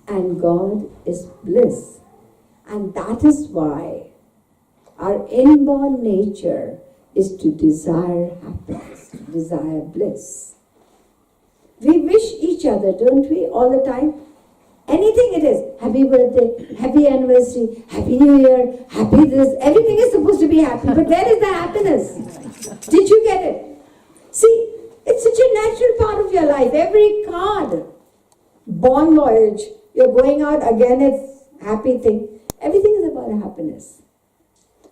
and God is bliss. And that is why our inborn nature is to desire happiness, to desire bliss. We wish each other, don't we, all the time? Anything it is. Happy birthday, happy anniversary, happy new year, happy this. Everything is supposed to be happy. But where is the happiness? Did you get it? See, it's such a natural part of your life. Every card. Bon voyage. You're going out, again it's happy thing. Everything is about happiness.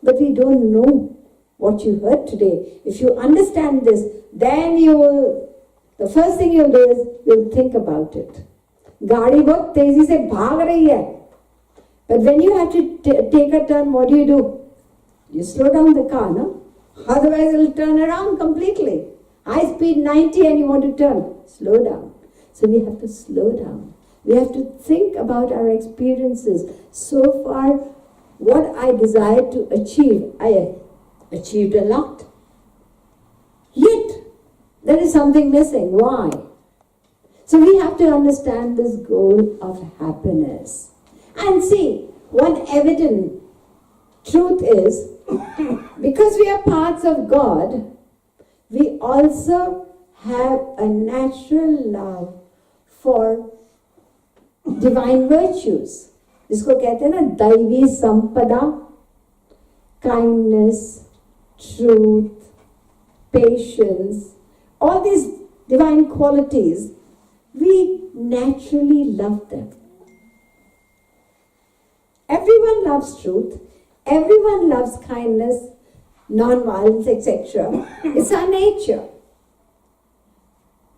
But we don't know what you heard today. If you understand this, then you will, the first thing you'll do is, you'll think about it. गाड़ी बहुत तेजी से भाग रही है. But when you have to take a turn, what do? You slow down the car, no? Otherwise it'll turn around completely. High speed 90 and you want to turn. Slow down. So we have to slow down. We have to think about our experiences. So far, what I desired to achieve, I achieved a lot. Yet, there is something missing. Why? So we have to understand this goal of happiness. And see, one evident truth is, because we are parts of God, we also have a natural love for divine virtues. जिसको कहते हैं ना दैवी संपदा, kindness, truth, patience, all these divine qualities, we naturally love them. Everyone loves truth, everyone loves kindness, non-violence, etc. It's our nature.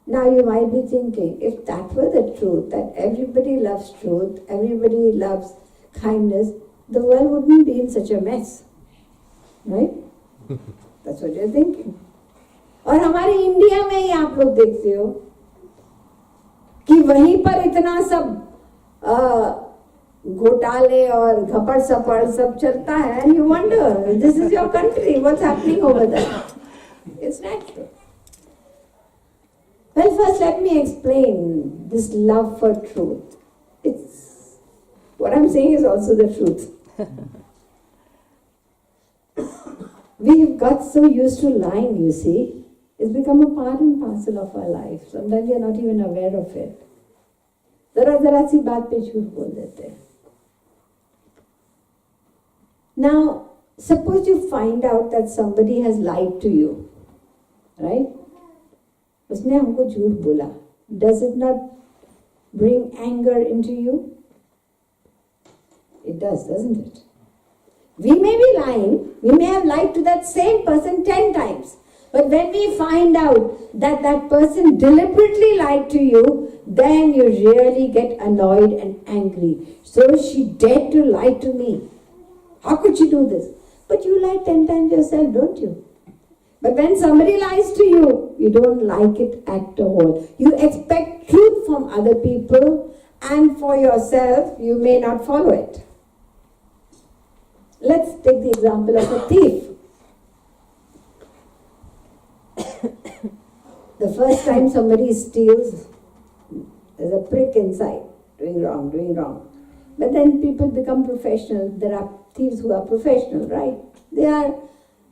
Now you might be thinking, if that were the truth, that everybody loves truth, everybody loves kindness, the world wouldn't be in such a mess. Right? That's what you're thinking. और हमारे India में ही आप लोग देखते हो कि वहीं पर इतना सब घोटाले और घपड़ सपड़ सब चलता है, and you wonder, this is your country, what's happening over there? It's natural. Well, first let me explain this love for truth. It's what I'm saying is also the truth. We have got so used to lying, you see. It's become a part and parcel of our life. Sometimes we are not even aware of it. जरा सी बात पे झूठ बोल देते हैं. Now, suppose you find out that somebody has lied to you, right? उसने हमको झूठ बोला. Does it not bring anger into you? It does, doesn't it? We may be lying, we may have lied to that same person 10 times. But when we find out that that person deliberately lied to you, then you really get annoyed and angry. So she dared to lie to me. How could she do this? But you lie 10 times yourself, don't you? But when somebody lies to you, you don't like it at all. You expect truth from other people, and for yourself, you may not follow it. Let's take the example of a thief. The first time somebody steals, there's a prick inside, doing wrong. But then people become professional. There are thieves who are professional, right? They are,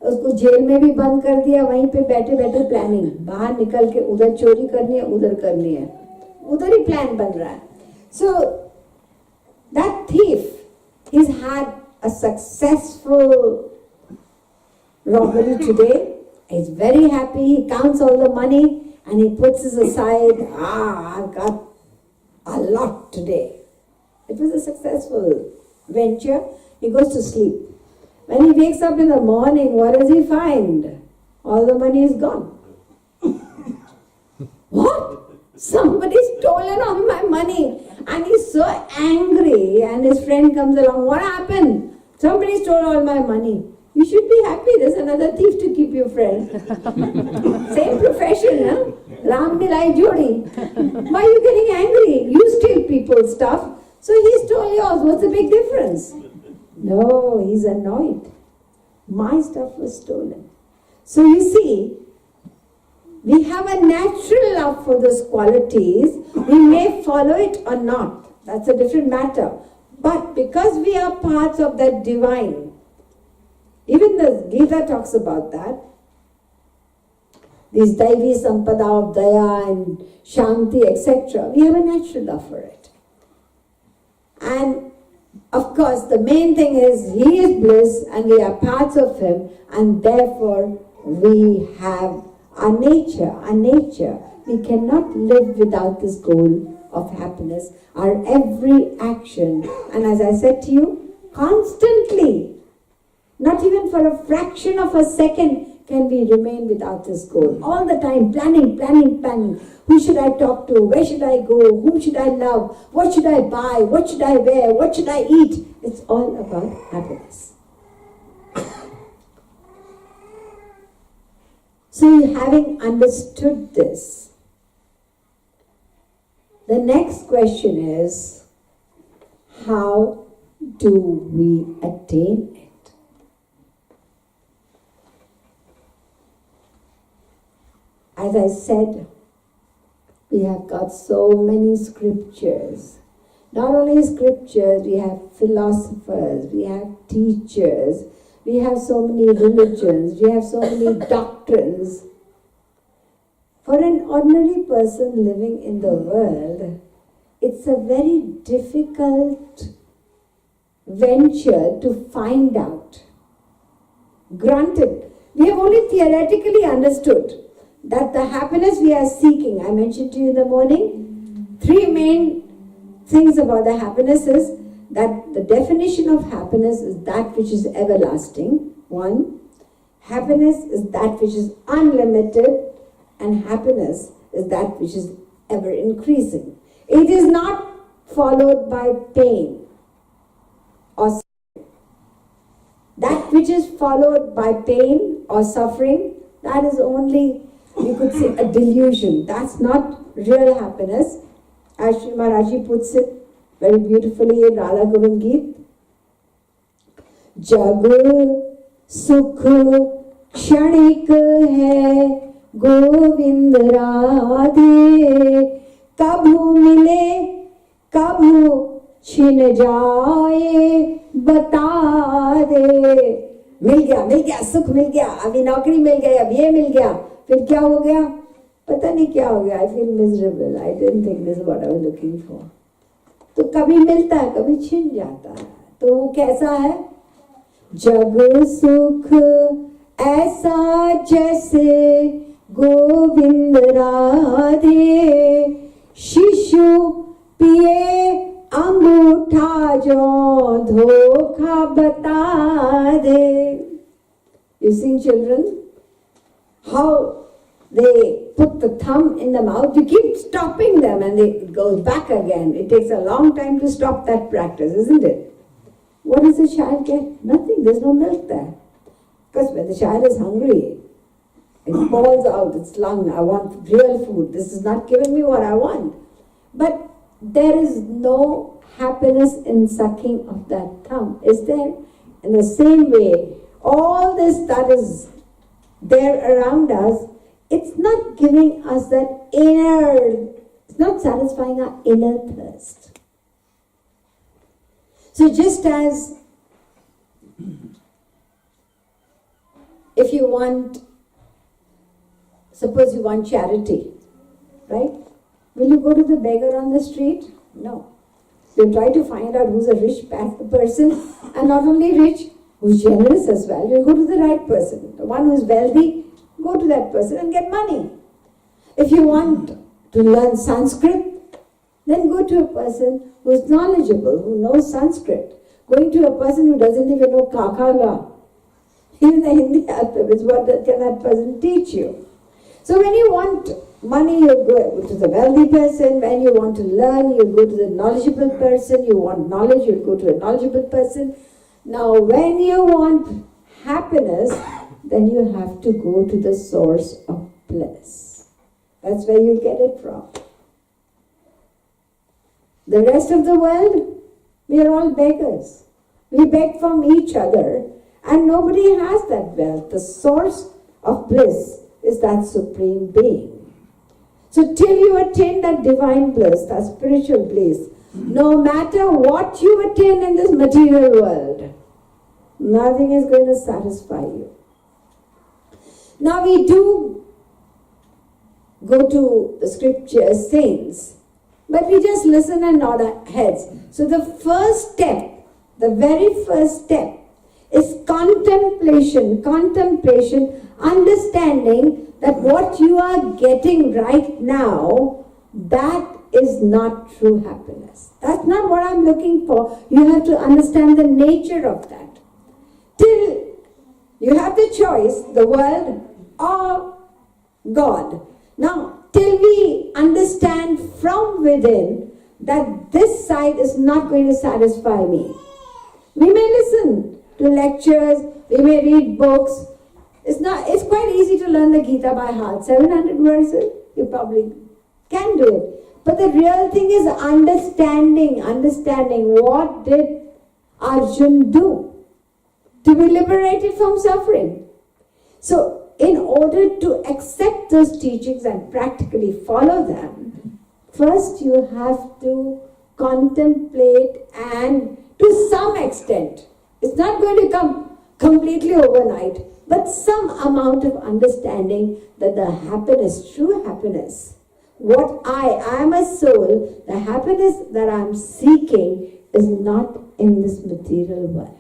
उसको jail में भी बंद कर दिया, वहीं पे बैठे बैठे प्लानिंग, बाहर निकल के उधर चोरी करनी है, उधर करनी है, उधर ही प्लान बन रहा है. So that thief, he's had a successful robbery today. He's very happy. He counts all the money and he puts it aside. I've got a lot today. It was a successful venture. He goes to sleep. When he wakes up in the morning, what does he find? All the money is gone. What? Somebody's stolen all my money. And he's so angry, and his friend comes along. What happened? Somebody stole all my money. You should be happy. There's another thief to keep you friend. Same profession, huh? Ram milai jodi. Why are you getting angry? You steal people's stuff. So he stole yours. What's the big difference? No, he's annoyed. My stuff was stolen. So you see, we have a natural love for those qualities. We may follow it or not. That's a different matter. But because we are parts of that divine, even the Gita talks about that. This Daivi Sampada of Daya and Shanti, etc. We have a natural love for it. And of course, the main thing is He is bliss and we are parts of Him, and therefore we have our nature. We cannot live without this goal of happiness. Our every action, and as I said to you, constantly, not even for a fraction of a second can we remain without this goal. All the time, planning. Who should I talk to? Where should I go? Whom should I love? What should I buy? What should I wear? What should I eat? It's all about happiness. So, having understood this, the next question is, how do we attain it? As I said, we have got so many scriptures. Not only scriptures, we have philosophers, we have teachers, we have so many religions, we have so many doctrines. For an ordinary person living in the world, it's a very difficult venture to find out. Granted, we have only theoretically understood that the happiness we are seeking, I mentioned to you in the morning, three main things about the happiness is that the definition of happiness is that which is everlasting. One, happiness is that which is unlimited, and happiness is that which is ever increasing. It is not followed by pain or suffering. That which is followed by pain or suffering, that is only, you could say, a delusion. That's not real happiness. As Sri Maharaji puts it very beautifully in Radha Govind Geet. Jag sukh kshanik hai Govind Radhe कभू मिले कभू छिन जाए बता दे. मिल गया सुख मिल गया, अभी नौकरी मिल गई, अब ये मिल गया, फिर क्या हो गया पता नहीं क्या हो गया. I feel miserable. I didn't think this is what I was looking for. तो कभी मिलता है कभी छिन जाता है. तो वो कैसा है? जग सुख ऐसा जैसे गोविंद राधे शिशु पिए अमृत झूठा जो धोखा बता दे. You seen children? How they put the thumb in the mouth, you keep stopping them and it goes back again. It takes a long time to stop that practice, isn't it? What does the child get? Nothing, there's no milk there. Because when the child is hungry, it falls out its lung, I want real food, this is not giving me what I want. But there is no happiness in sucking of that thumb, is there? In the same way, all this that is there around us, it's not giving us that inner, it's not satisfying our inner thirst. So just as if you want, suppose you want charity, right? Will you go to the beggar on the street? No. You'll try to find out who's a rich person, and not only rich, who's generous as well. You'll go to the right person. The one who's wealthy, go to that person and get money. If you want to learn Sanskrit, then go to a person who is knowledgeable, who knows Sanskrit. Going to a person who doesn't even know Kakaga, even the Hindi alphabet, what can that person teach you? So when you want money, you go to the wealthy person. When you want to learn, you go to the knowledgeable person. You want knowledge, you go to a knowledgeable person. Now when you want happiness, then you have to go to the source of bliss. That's where you get it from. The rest of the world, we are all beggars. We beg from each other and nobody has that wealth. The source of bliss is that supreme being. So till you attain that divine bliss, that spiritual bliss, no matter what you attain in this material world, nothing is going to satisfy you. Now we do go to the scripture saints, but we just listen and nod our heads. So the first step, the very first step is contemplation, understanding that what you are getting right now, that is not true happiness. That's not what I'm looking for. You have to understand the nature of that. Till you have the choice, the world or God. Now, till we understand from within that this side is not going to satisfy me. We may listen to lectures, we may read books. It's quite easy to learn the Gita by heart. 700 verses, you probably can do it. But the real thing is understanding what did Arjun do to be liberated from suffering. So in order to accept those teachings and practically follow them, first you have to contemplate, and to some extent, it's not going to come completely overnight, but some amount of understanding that the happiness, true happiness, what I am a soul, the happiness that I'm seeking is not in this material world.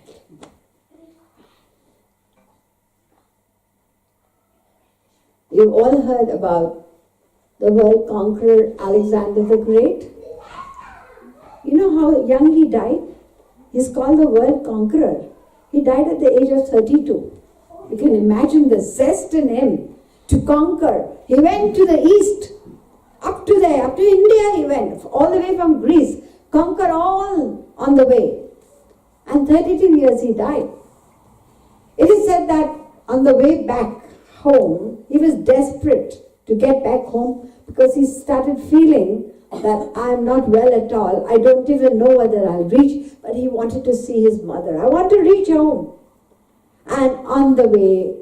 You've all heard about the world conqueror Alexander the Great. You know how young he died? He's called the world conqueror. He died at the age of 32. You can imagine the zest in him to conquer. He went to the east, up to India he went, all the way from Greece, conquer all on the way. And 32 years he died. It is said that on the way back home, he was desperate to get back home because he started feeling that I'm not well at all. I don't even know whether I'll reach, but he wanted to see his mother. I want to reach home. And on the way,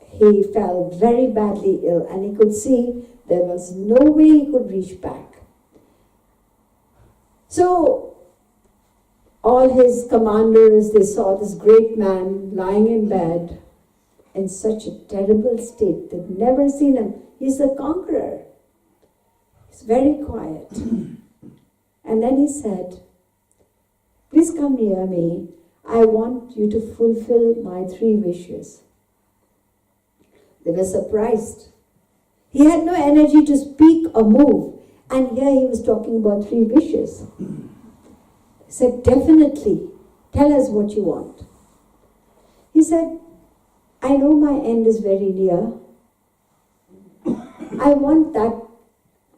he fell very badly ill and he could see there was no way he could reach back. So all his commanders, they saw this great man lying in bed in such a terrible state. They'd never seen him. He's a conqueror. He's very quiet. And then he said, please come near me. I want you to fulfill my 3 wishes. They were surprised. He had no energy to speak or move. And here he was talking about 3 wishes. He said, definitely, tell us what you want. He said, I know my end is very near. I want that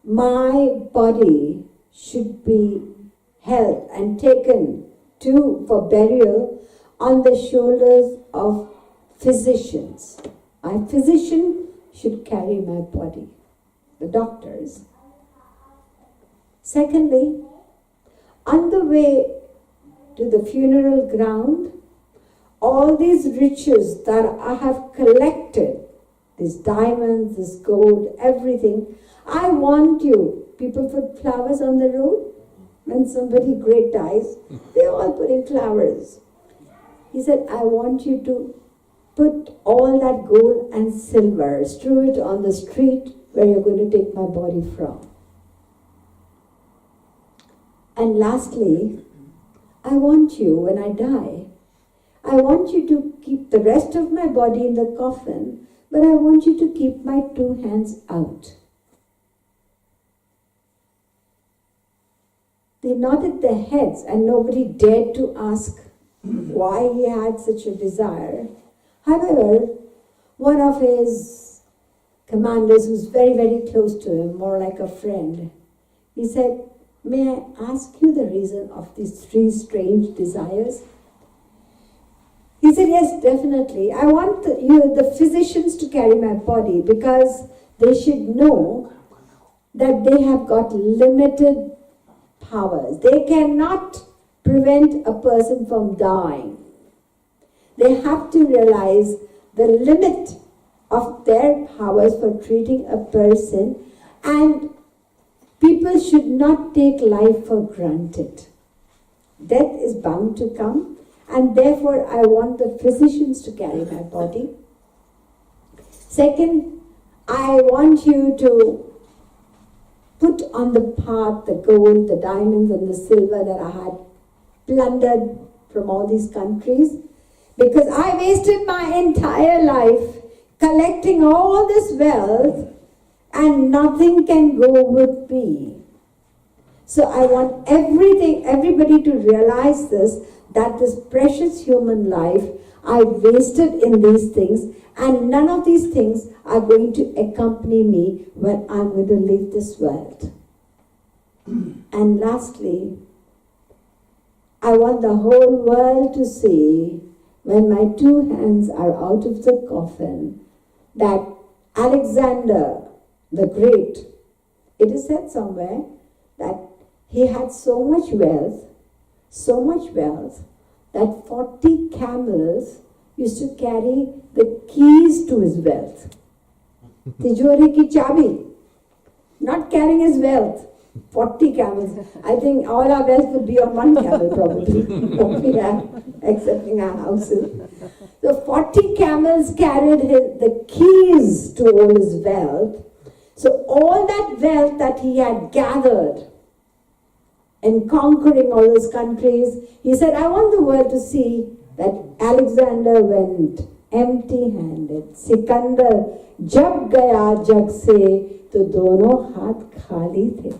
my body should be held and taken for burial on the shoulders of physicians. My physician should carry my body, the doctors. Secondly, on the way to the funeral ground, all these riches that I have collected, these diamonds, this gold, everything, I want you. People put flowers on the road. When somebody great dies, they all put in flowers. He said, I want you to put all that gold and silver, strew it on the street where you're going to take my body from. And lastly, I want you, when I die, I want you to keep the rest of my body in the coffin, but I want you to keep my 2 hands out. They nodded their heads, and nobody dared to ask why he had such a desire. However, one of his commanders, who's very, very close to him, more like a friend, he said, may I ask you the reason of these 3 strange desires? He said, yes, definitely. I want the physicians to carry my body because they should know that they have got limited powers. They cannot prevent a person from dying. They have to realize the limit of their powers for treating a person, and people should not take life for granted. Death is bound to come, and therefore I want the physicians to carry my body. Second, I want you to put on the path the gold, the diamonds, and the silver that I had plundered from all these countries, because I wasted my entire life collecting all this wealth and nothing can go with me. So I want everybody to realize this, that this precious human life I wasted in these things, and none of these things are going to accompany me when I'm going to leave this world. And lastly, I want the whole world to see, when my 2 hands are out of the coffin, that Alexander the Great, it is said somewhere that he had so much wealth, that 40 camels used to carry the keys to his wealth. Tijori ki chabi, not carrying his wealth. 40 camels. I think all our wealth would be on 1 camel probably, what we have, excepting our houses. So 40 camels carried the keys to all his wealth. So all that wealth that he had gathered in conquering all those countries, he said, I want the world to see that Alexander went empty-handed. Sikandar jab gaya jag se, to dono haath khali the.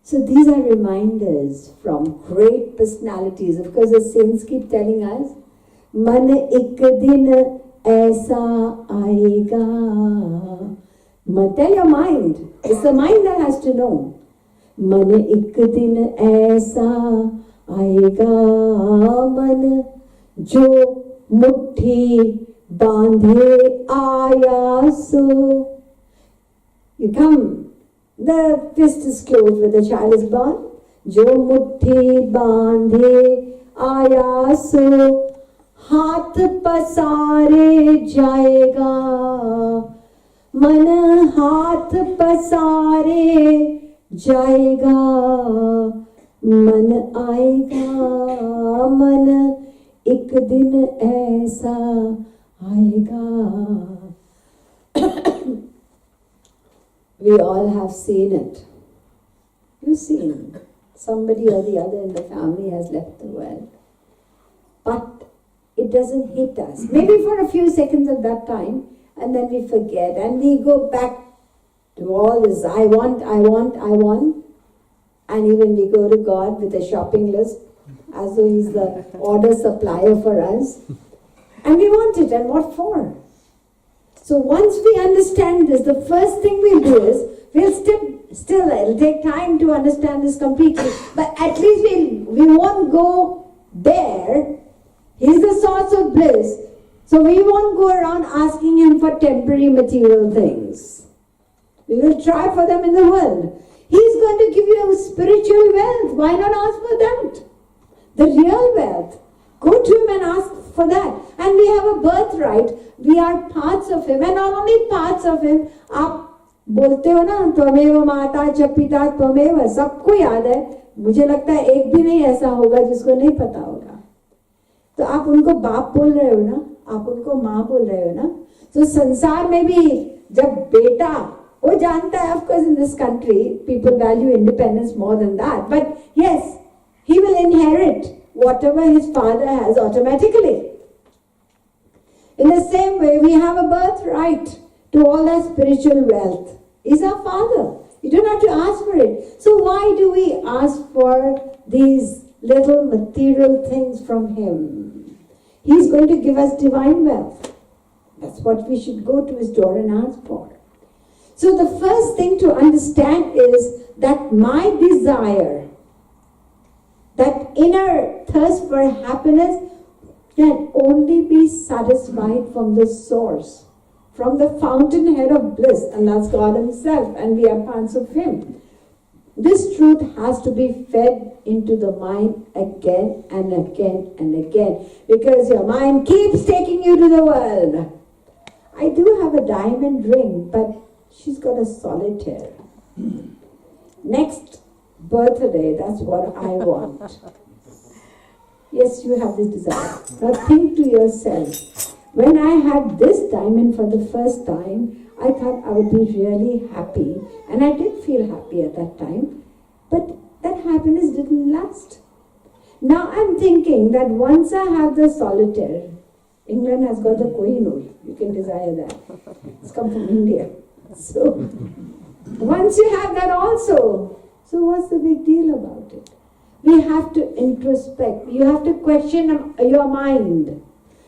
So these are reminders from great personalities. Of course, the saints keep telling us, Man ek din aisa aayega. Tell your mind. It's the mind that has to know. Man ek din aisa aayega, man jo mutti bandhe aaya so. You come. The fist is closed when the child is born. Jo mutti bandhe aaya so, haath pasare jayega. Man haath pasare jayega. Man aayega, man ek din aisa aayega. We all have seen it. You've seen somebody or the other in the family has left the world. But it doesn't hit us. Maybe for a few seconds at that time, and then we forget. And we go back to all this, I want. And even we go to God with a shopping list as though He's the order supplier for us. And we want it, and what for? So once we understand this, the first thing we'll do is, still it'll take time to understand this completely, but at least we won't go there. He's the source of bliss. So we won't go around asking Him for temporary material things. We will try for them in the world. He's going to give you spiritual wealth. Why not ask for that? The real wealth. Go to Him and ask for that. And we have a birthright. We are parts of Him. And not only parts of Him, आप बोलते हो ना, त्वमेव माता च पिता त्वमेव, सबको याद है. मुझे लगता है एक भी नहीं ऐसा होगा जिसको नहीं पता होगा. तो आप उनको बाप बोल रहे हो ना, आप उनको माँ बोल रहे हो ना. तो संसार में भी जब बेटा, वो जानता है, of course in this country people value independence more than that, but yes, he will inherit whatever his father has automatically. In the same way, we have a birthright to all our spiritual wealth. He's our Father. You don't have to ask for it. So why do we ask for these little material things from Him? He's going to give us divine wealth. That's what we should go to His door and ask for. So the first thing to understand is that my desire, that inner thirst for happiness, can only be satisfied from the source, from the fountainhead of bliss, and that's God Himself, and we are parts of Him. This truth has to be fed into the mind again and again and again, because your mind keeps taking you to the world. I do have a diamond ring, but she's got a solitaire. Next birthday, that's what I want. Yes, you have this desire. Now think to yourself, when I had this diamond for the first time, I thought I would be really happy. And I did feel happy at that time. But that happiness didn't last. Now I'm thinking that once I have the solitaire, England has got the Kohinoor. You can desire that. It's come from India. So, once you have that also, so what's the big deal about it? We have to introspect. You have to question your mind.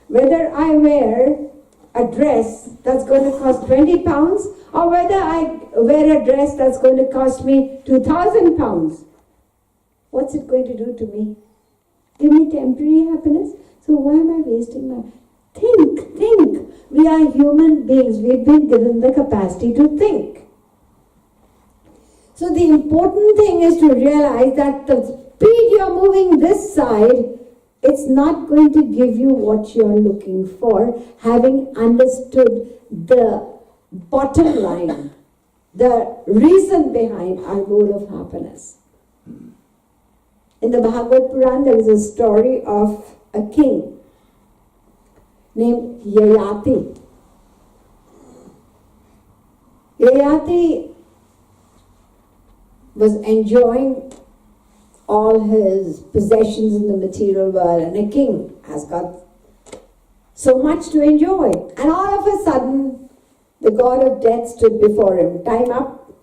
Whether I wear a dress that's going to cost 20 pounds or whether I wear a dress that's going to cost me 2,000 pounds. What's it going to do to me? Give me temporary happiness? So why am I wasting my... Think. We are human beings. We've been given the capacity to think. So the important thing is to realize that the speed you're moving this side, it's not going to give you what you're looking for, having understood the bottom line, the reason behind our goal of happiness. In the Bhagavad Puran, there is a story of a king named Yayati. Yayati was enjoying all his possessions in the material world, and a king has got so much to enjoy. And all of a sudden, the god of death stood before him. Time up.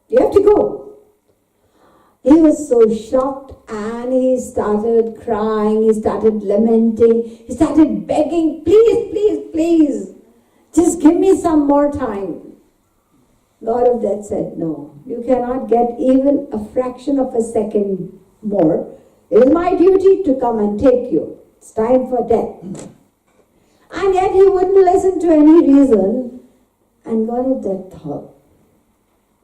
You have to go. He was so shocked and he started crying, he started lamenting, he started begging, please, just give me some more time. God of death said, no, you cannot get even a fraction of a second more. It is my duty to come and take you. It's time for death. And yet he wouldn't listen to any reason. And God of death thought,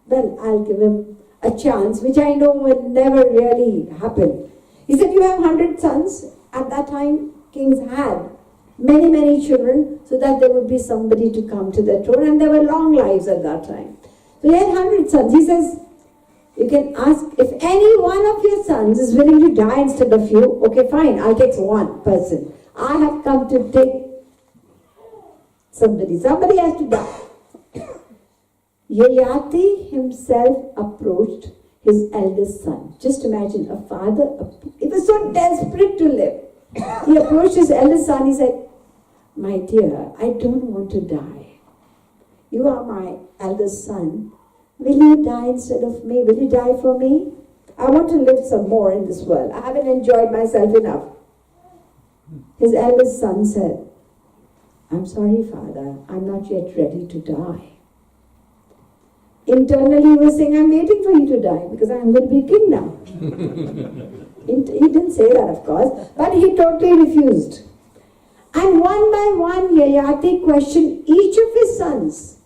well, I'll give him a chance, which I know would never really happen. He said, you have 100 sons. At that time, kings had many children, so that there would be somebody to come to the throne, and there were long lives at that time. So he had 100 sons. He says, you can ask, if any one of your sons is willing to die instead of you, okay, fine, I'll take one person. I have come to take somebody. Somebody has to die. Yayati himself approached his eldest son. Just imagine a father, he was so desperate to live. He approached his eldest son, he said, my dear, I don't want to die. You are my eldest son. Will you die instead of me? Will you die for me? I want to live some more in this world. I haven't enjoyed myself enough. His eldest son said, I'm sorry, Father, I'm not yet ready to die. Internally he was saying, I'm waiting for you to die because I'm going to be king now. He didn't say that, of course, but he totally refused. And one by one, Yayati questioned each of his sons.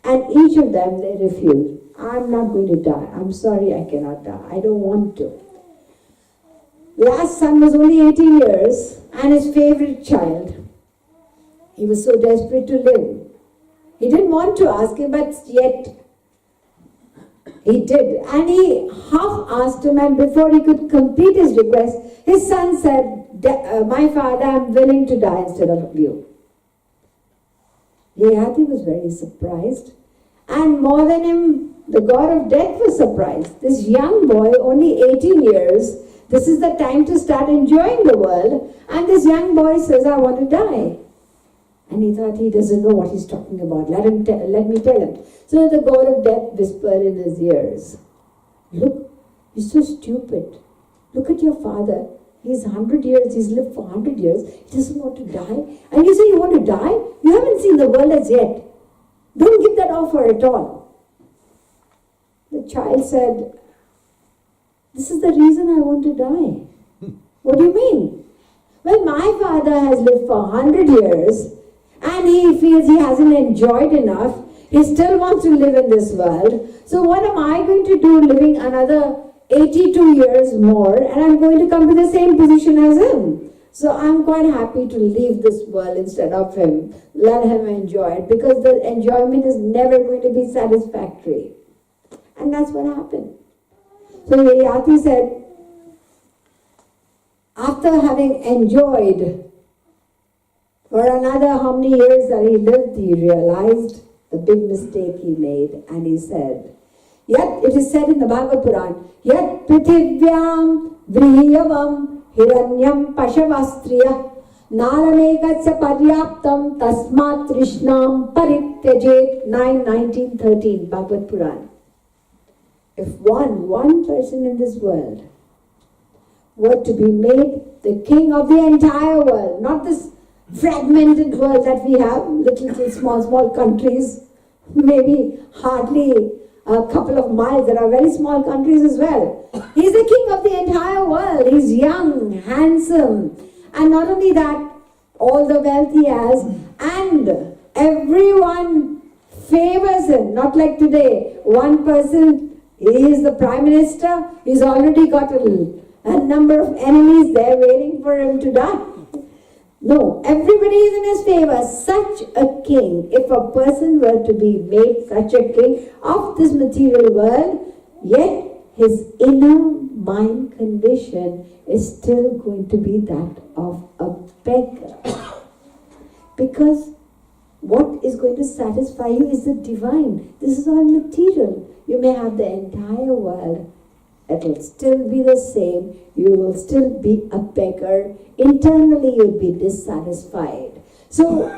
And each of them, they refused. I'm not going to die. I'm sorry, I cannot die. I don't want to. Last son was only 18 years and his favorite child. He was so desperate to live. He didn't want to ask him, but yet he did. And he half asked him, and before he could complete his request, his son said, my father, I'm willing to die instead of you. Yayati was very surprised. And more than him, the god of death was surprised. This young boy, only 18 years, this is the time to start enjoying the world. And this young boy says, I want to die. And he thought, he doesn't know what he's talking about. Let me tell him. So the god of death whispered in his ears, look, you're so stupid. Look at your father. He's 100 years. He's lived for 100 years. He doesn't want to die. And you say you want to die? You haven't seen the world as yet. Don't give that offer at all. The child said, this is the reason I want to die. What do you mean? Well, my father has lived for 100 years and he feels he hasn't enjoyed enough. He still wants to live in this world. So what am I going to do living another 82 years more, and I'm going to come to the same position as him? So I'm quite happy to leave this world instead of him. Let him enjoy it, because the enjoyment is never going to be satisfactory. And that's what happened. So Yayati said, after having enjoyed for another how many years that he lived, he realized the big mistake he made, and he said, yet it is said in the Bhagavad Puran, yet prithivyam vriyavam hiranyam pashavastriya nalamekatsa paryaptam tasmat trishnam parityajet. 9:19-13 Bhagavad Puran. If one person in this world were to be made the king of the entire world, not this fragmented world that we have, little small countries, maybe hardly a couple of miles. There are very small countries as well. He's the king of the entire world. He's young, handsome, and not only that, all the wealth he has, and everyone favors him. Not like today, one person, he is the prime minister, he's already got a number of enemies there waiting for him to die. No, everybody is in his favor. Such a king, if a person were to be made such a king of this material world, yet his inner mind condition is still going to be that of a beggar. Because what is going to satisfy you is the divine. This is all material. You may have the entire world. It will still be the same. You will still be a beggar. Internally, you'll be dissatisfied. So,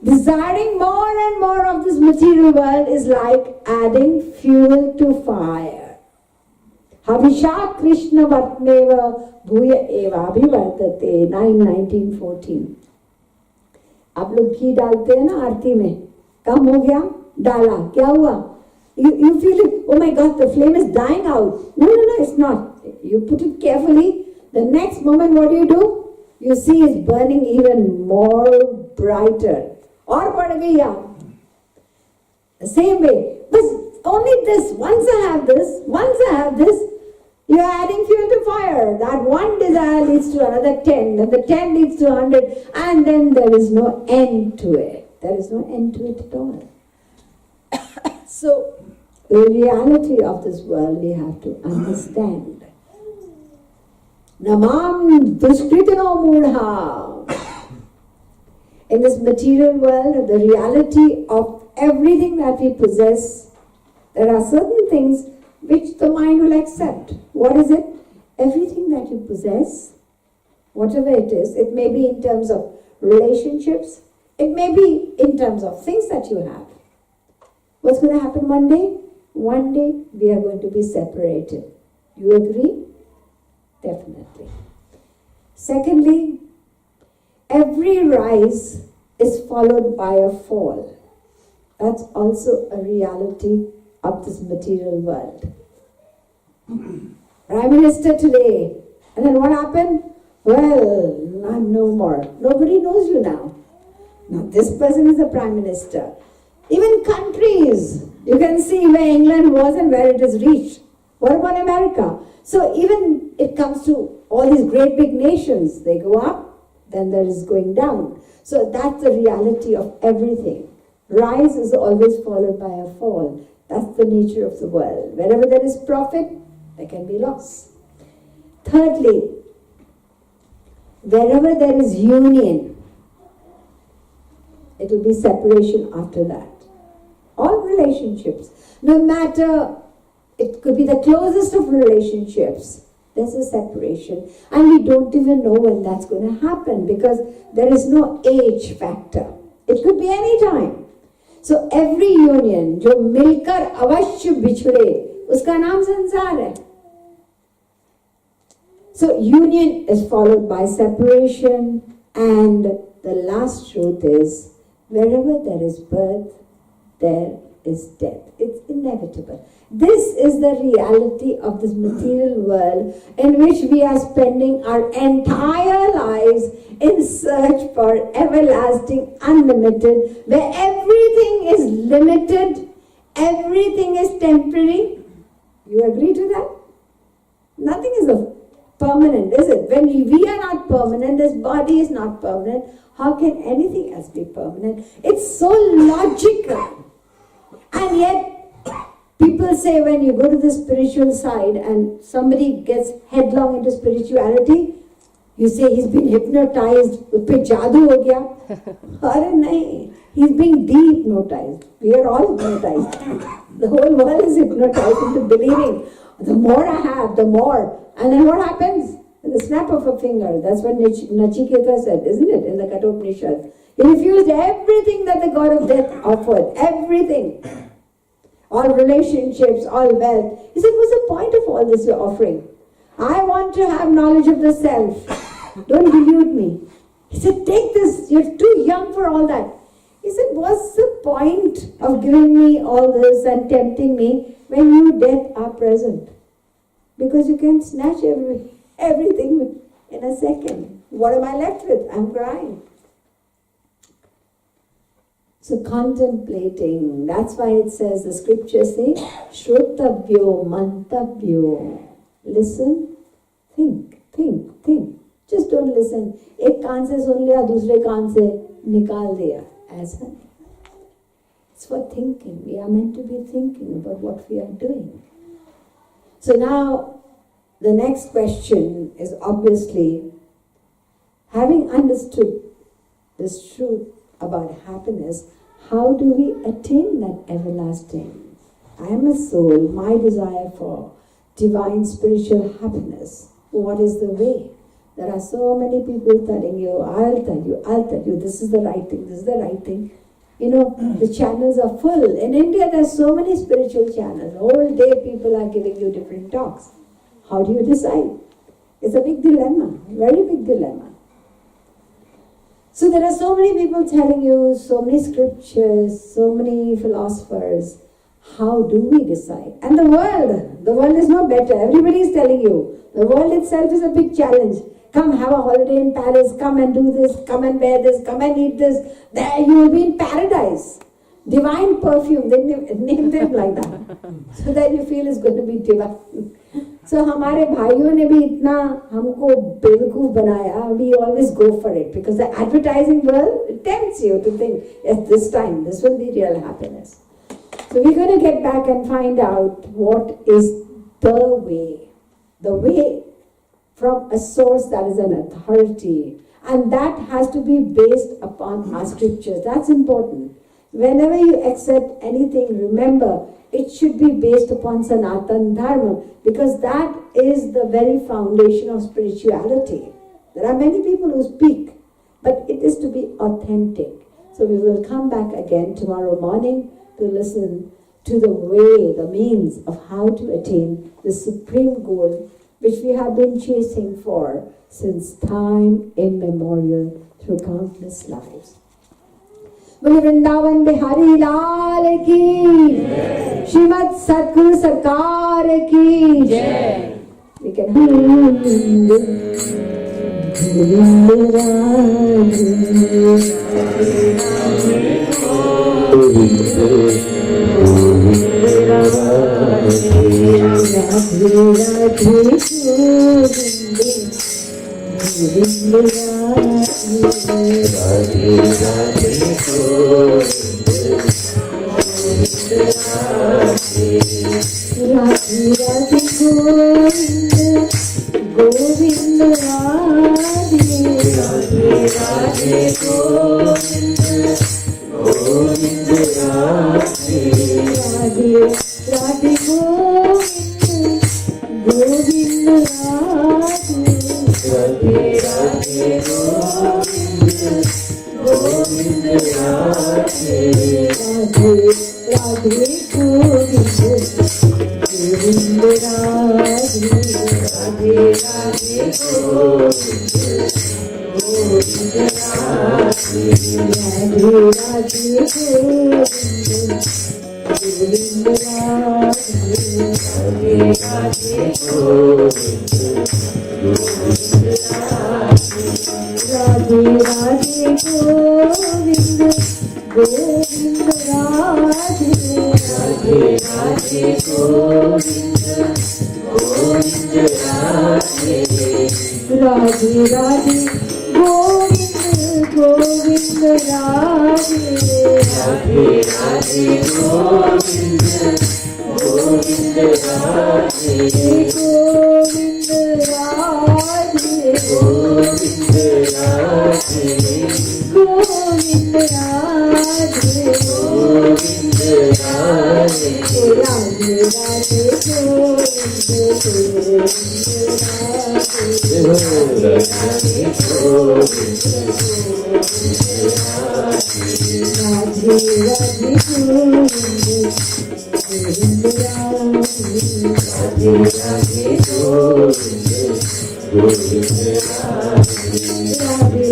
desiring more and more of this material world is like adding fuel to fire. Havisha Krishna Vatmeva Bhuya Eva Abhivartate. 9:19-14. आप लोग घी डालते हैं ना आरती में, कम हो गया, डाला, क्या हुआ? You feel it, oh my God, the flame is dying out. No, it's not. You put it carefully. The next moment, what do? You see it's burning even more brighter. Or बढ़ गया. The same way. But only this. Once I have this, you are adding fuel to fire. That one desire leads to another 10, and the 10 leads to 100, and then there is no end to it. There is no end to it at all. So, the reality of this world we have to understand. Namam duskritano mudha. In this material world, the reality of everything that we possess, there are certain things which the mind will accept. What is it? Everything that you possess, whatever it is, it may be in terms of relationships, it may be in terms of things that you have. What's going to happen one day? One day we are going to be separated. You agree? Definitely. Secondly, every rise is followed by a fall. That's also a reality of this material world. Prime Minister today, and then what happened? Well, I'm no more. Nobody knows you now. Now this person is the Prime Minister. Even countries, you can see where England was and where it has reached. What about America? So even it comes to all these great big nations, they go up, then there is going down. So that's the reality of everything. Rise is always followed by a fall. That's the nature of the world. Wherever there is profit, there can be loss. Thirdly, wherever there is union, it will be separation after that. All relationships, no matter, it could be the closest of relationships, there's a separation. And we don't even know when that's going to happen because there is no age factor. It could be any time. So every union, जो मिलकर अवश्य बिछड़े, उसका नाम संसार है. So union is followed by separation, and the last truth is, wherever there is birth, there is death. It's inevitable. This is the reality of this material world in which we are spending our entire lives in search for everlasting, unlimited, where everything is limited, everything is temporary. You agree to that? Nothing is permanent, is it? When we are not permanent, this body is not permanent, how can anything else be permanent? It's so logical. And yet, people say when you go to the spiritual side and somebody gets headlong into spirituality, you say he's been hypnotized, उसपे जादू हो गया. अरे नहीं, he's being de-hypnotized. We are all hypnotized. The whole world is hypnotized into believing the more I have, the more. And then what happens? In the snap of a finger. That's what Nachiketa said, isn't it? In the Kathopanishad. He refused everything that the god of death offered. Everything. All relationships, all wealth. He said, what's the point of all this you're offering? I want to have knowledge of the self. Don't delude me. He said, take this. You're too young for all that. He said, what's the point of giving me all this and tempting me when you, death, are present? Because you can snatch everything in a second. What am I left with? I'm crying. So contemplating, that's why it says, the scriptures say, Shrutavyo Mantavyo. Listen, think. Just don't listen. एक कान से सुन लिया, दूसरे कान से निकाल दिया. ऐसा नहीं. It's for thinking. We are meant to be thinking about what we are doing. So now, the next question is obviously, having understood this truth about happiness, how do we attain that everlasting? I am a soul, my desire for divine spiritual happiness. What is the way? There are so many people telling you, I'll tell you, this is the right thing. You know, the channels are full. In India, there's so many spiritual channels. All day people are giving you different talks. How do you decide? It's a big dilemma, very big dilemma. So there are so many people telling you, so many scriptures, so many philosophers. How do we decide? And the world is no better. Everybody is telling you. The world itself is a big challenge. Come have a holiday in Paris, come and do this, come and wear this, come and eat this. There you will be in paradise. Divine perfume, they name them like that. So that you feel it's going to be divine. So हमारे भाइयों ने भी इतना हमको बेवकूफ बनाया. We always go for it because the advertising world, it tempts you to think, yes, this time, this will be real happiness. So we're going to get back and find out what is the way from a source that is an authority. And that has to be based upon our scriptures. That's important. Whenever you accept anything, remember, it should be based upon Sanatan Dharma, because that is the very foundation of spirituality. There are many people who speak, but it is to be authentic. So we will come back again tomorrow morning to listen to the way, the means of how to attain the supreme goal which we have been chasing for since time immemorial through countless lives. बोले वृंदावन बिहारी लाल की जय, श्रीमद् सद्गुरु सरकार की जय. We can Govind Radhe Radhe Radhe Govind Govind Radhe Radhe Radhe Govind Govind Radhe Radhe Radhe Govind Govind Radhe Radhe Radhe Govind Govind Radhe Radhe Radhe Govind Govind Radhe Radhe Radhe Govind Govind Radhe Radhe Radhe Govind Govind Radhe Radhe Govind Govind Radhe Radhe Radhe Govind Govind Radhe Radhe Radhe Govind Govind Radhe Radhe Radhe Govind Govind Radhe Govind Radhe Govind Radhe Govind Radhe Govind Radhe Radhe Radhe Govind Radhe Radhe Govind Radhe Radhe Govind Govind Radhe Radhe Govind Govind Radhe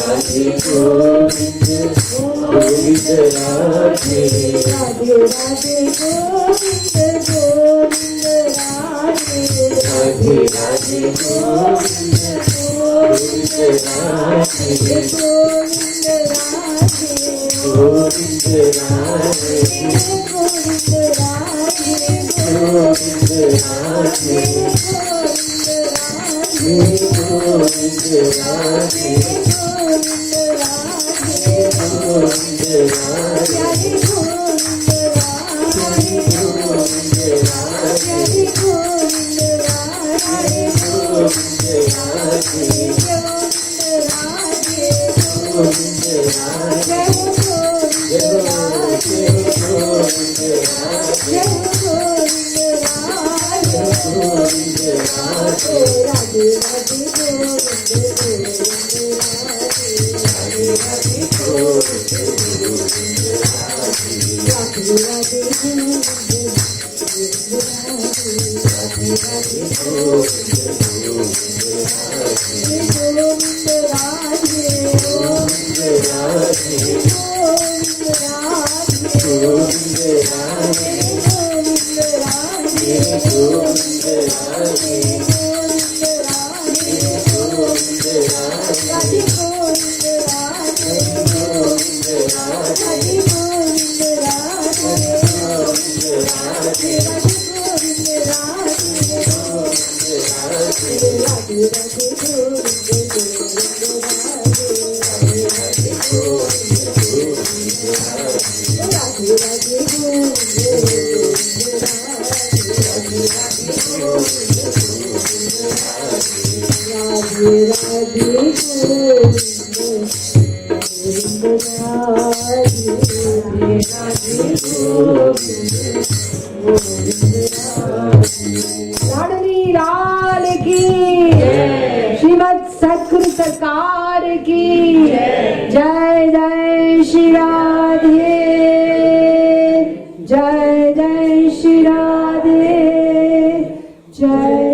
Radhe Govind Govind Radhe Radhe Radhe Govind Govind Radhe Radhe Radhe Govind Govind Radhe Radhe Radhe Govind Govind Radhe Govind Radhe Govind Radhe Govind Radhe Govind Radhe Govind Radhe Govind Radhe Govind Radhe Govind Radhe Govind Radhe Govind Radhe Govind Radhe Govind Radhe Shrimad सद्गुरु सरकार की जय जय श्री राधे, जय जय श्री राधे, जय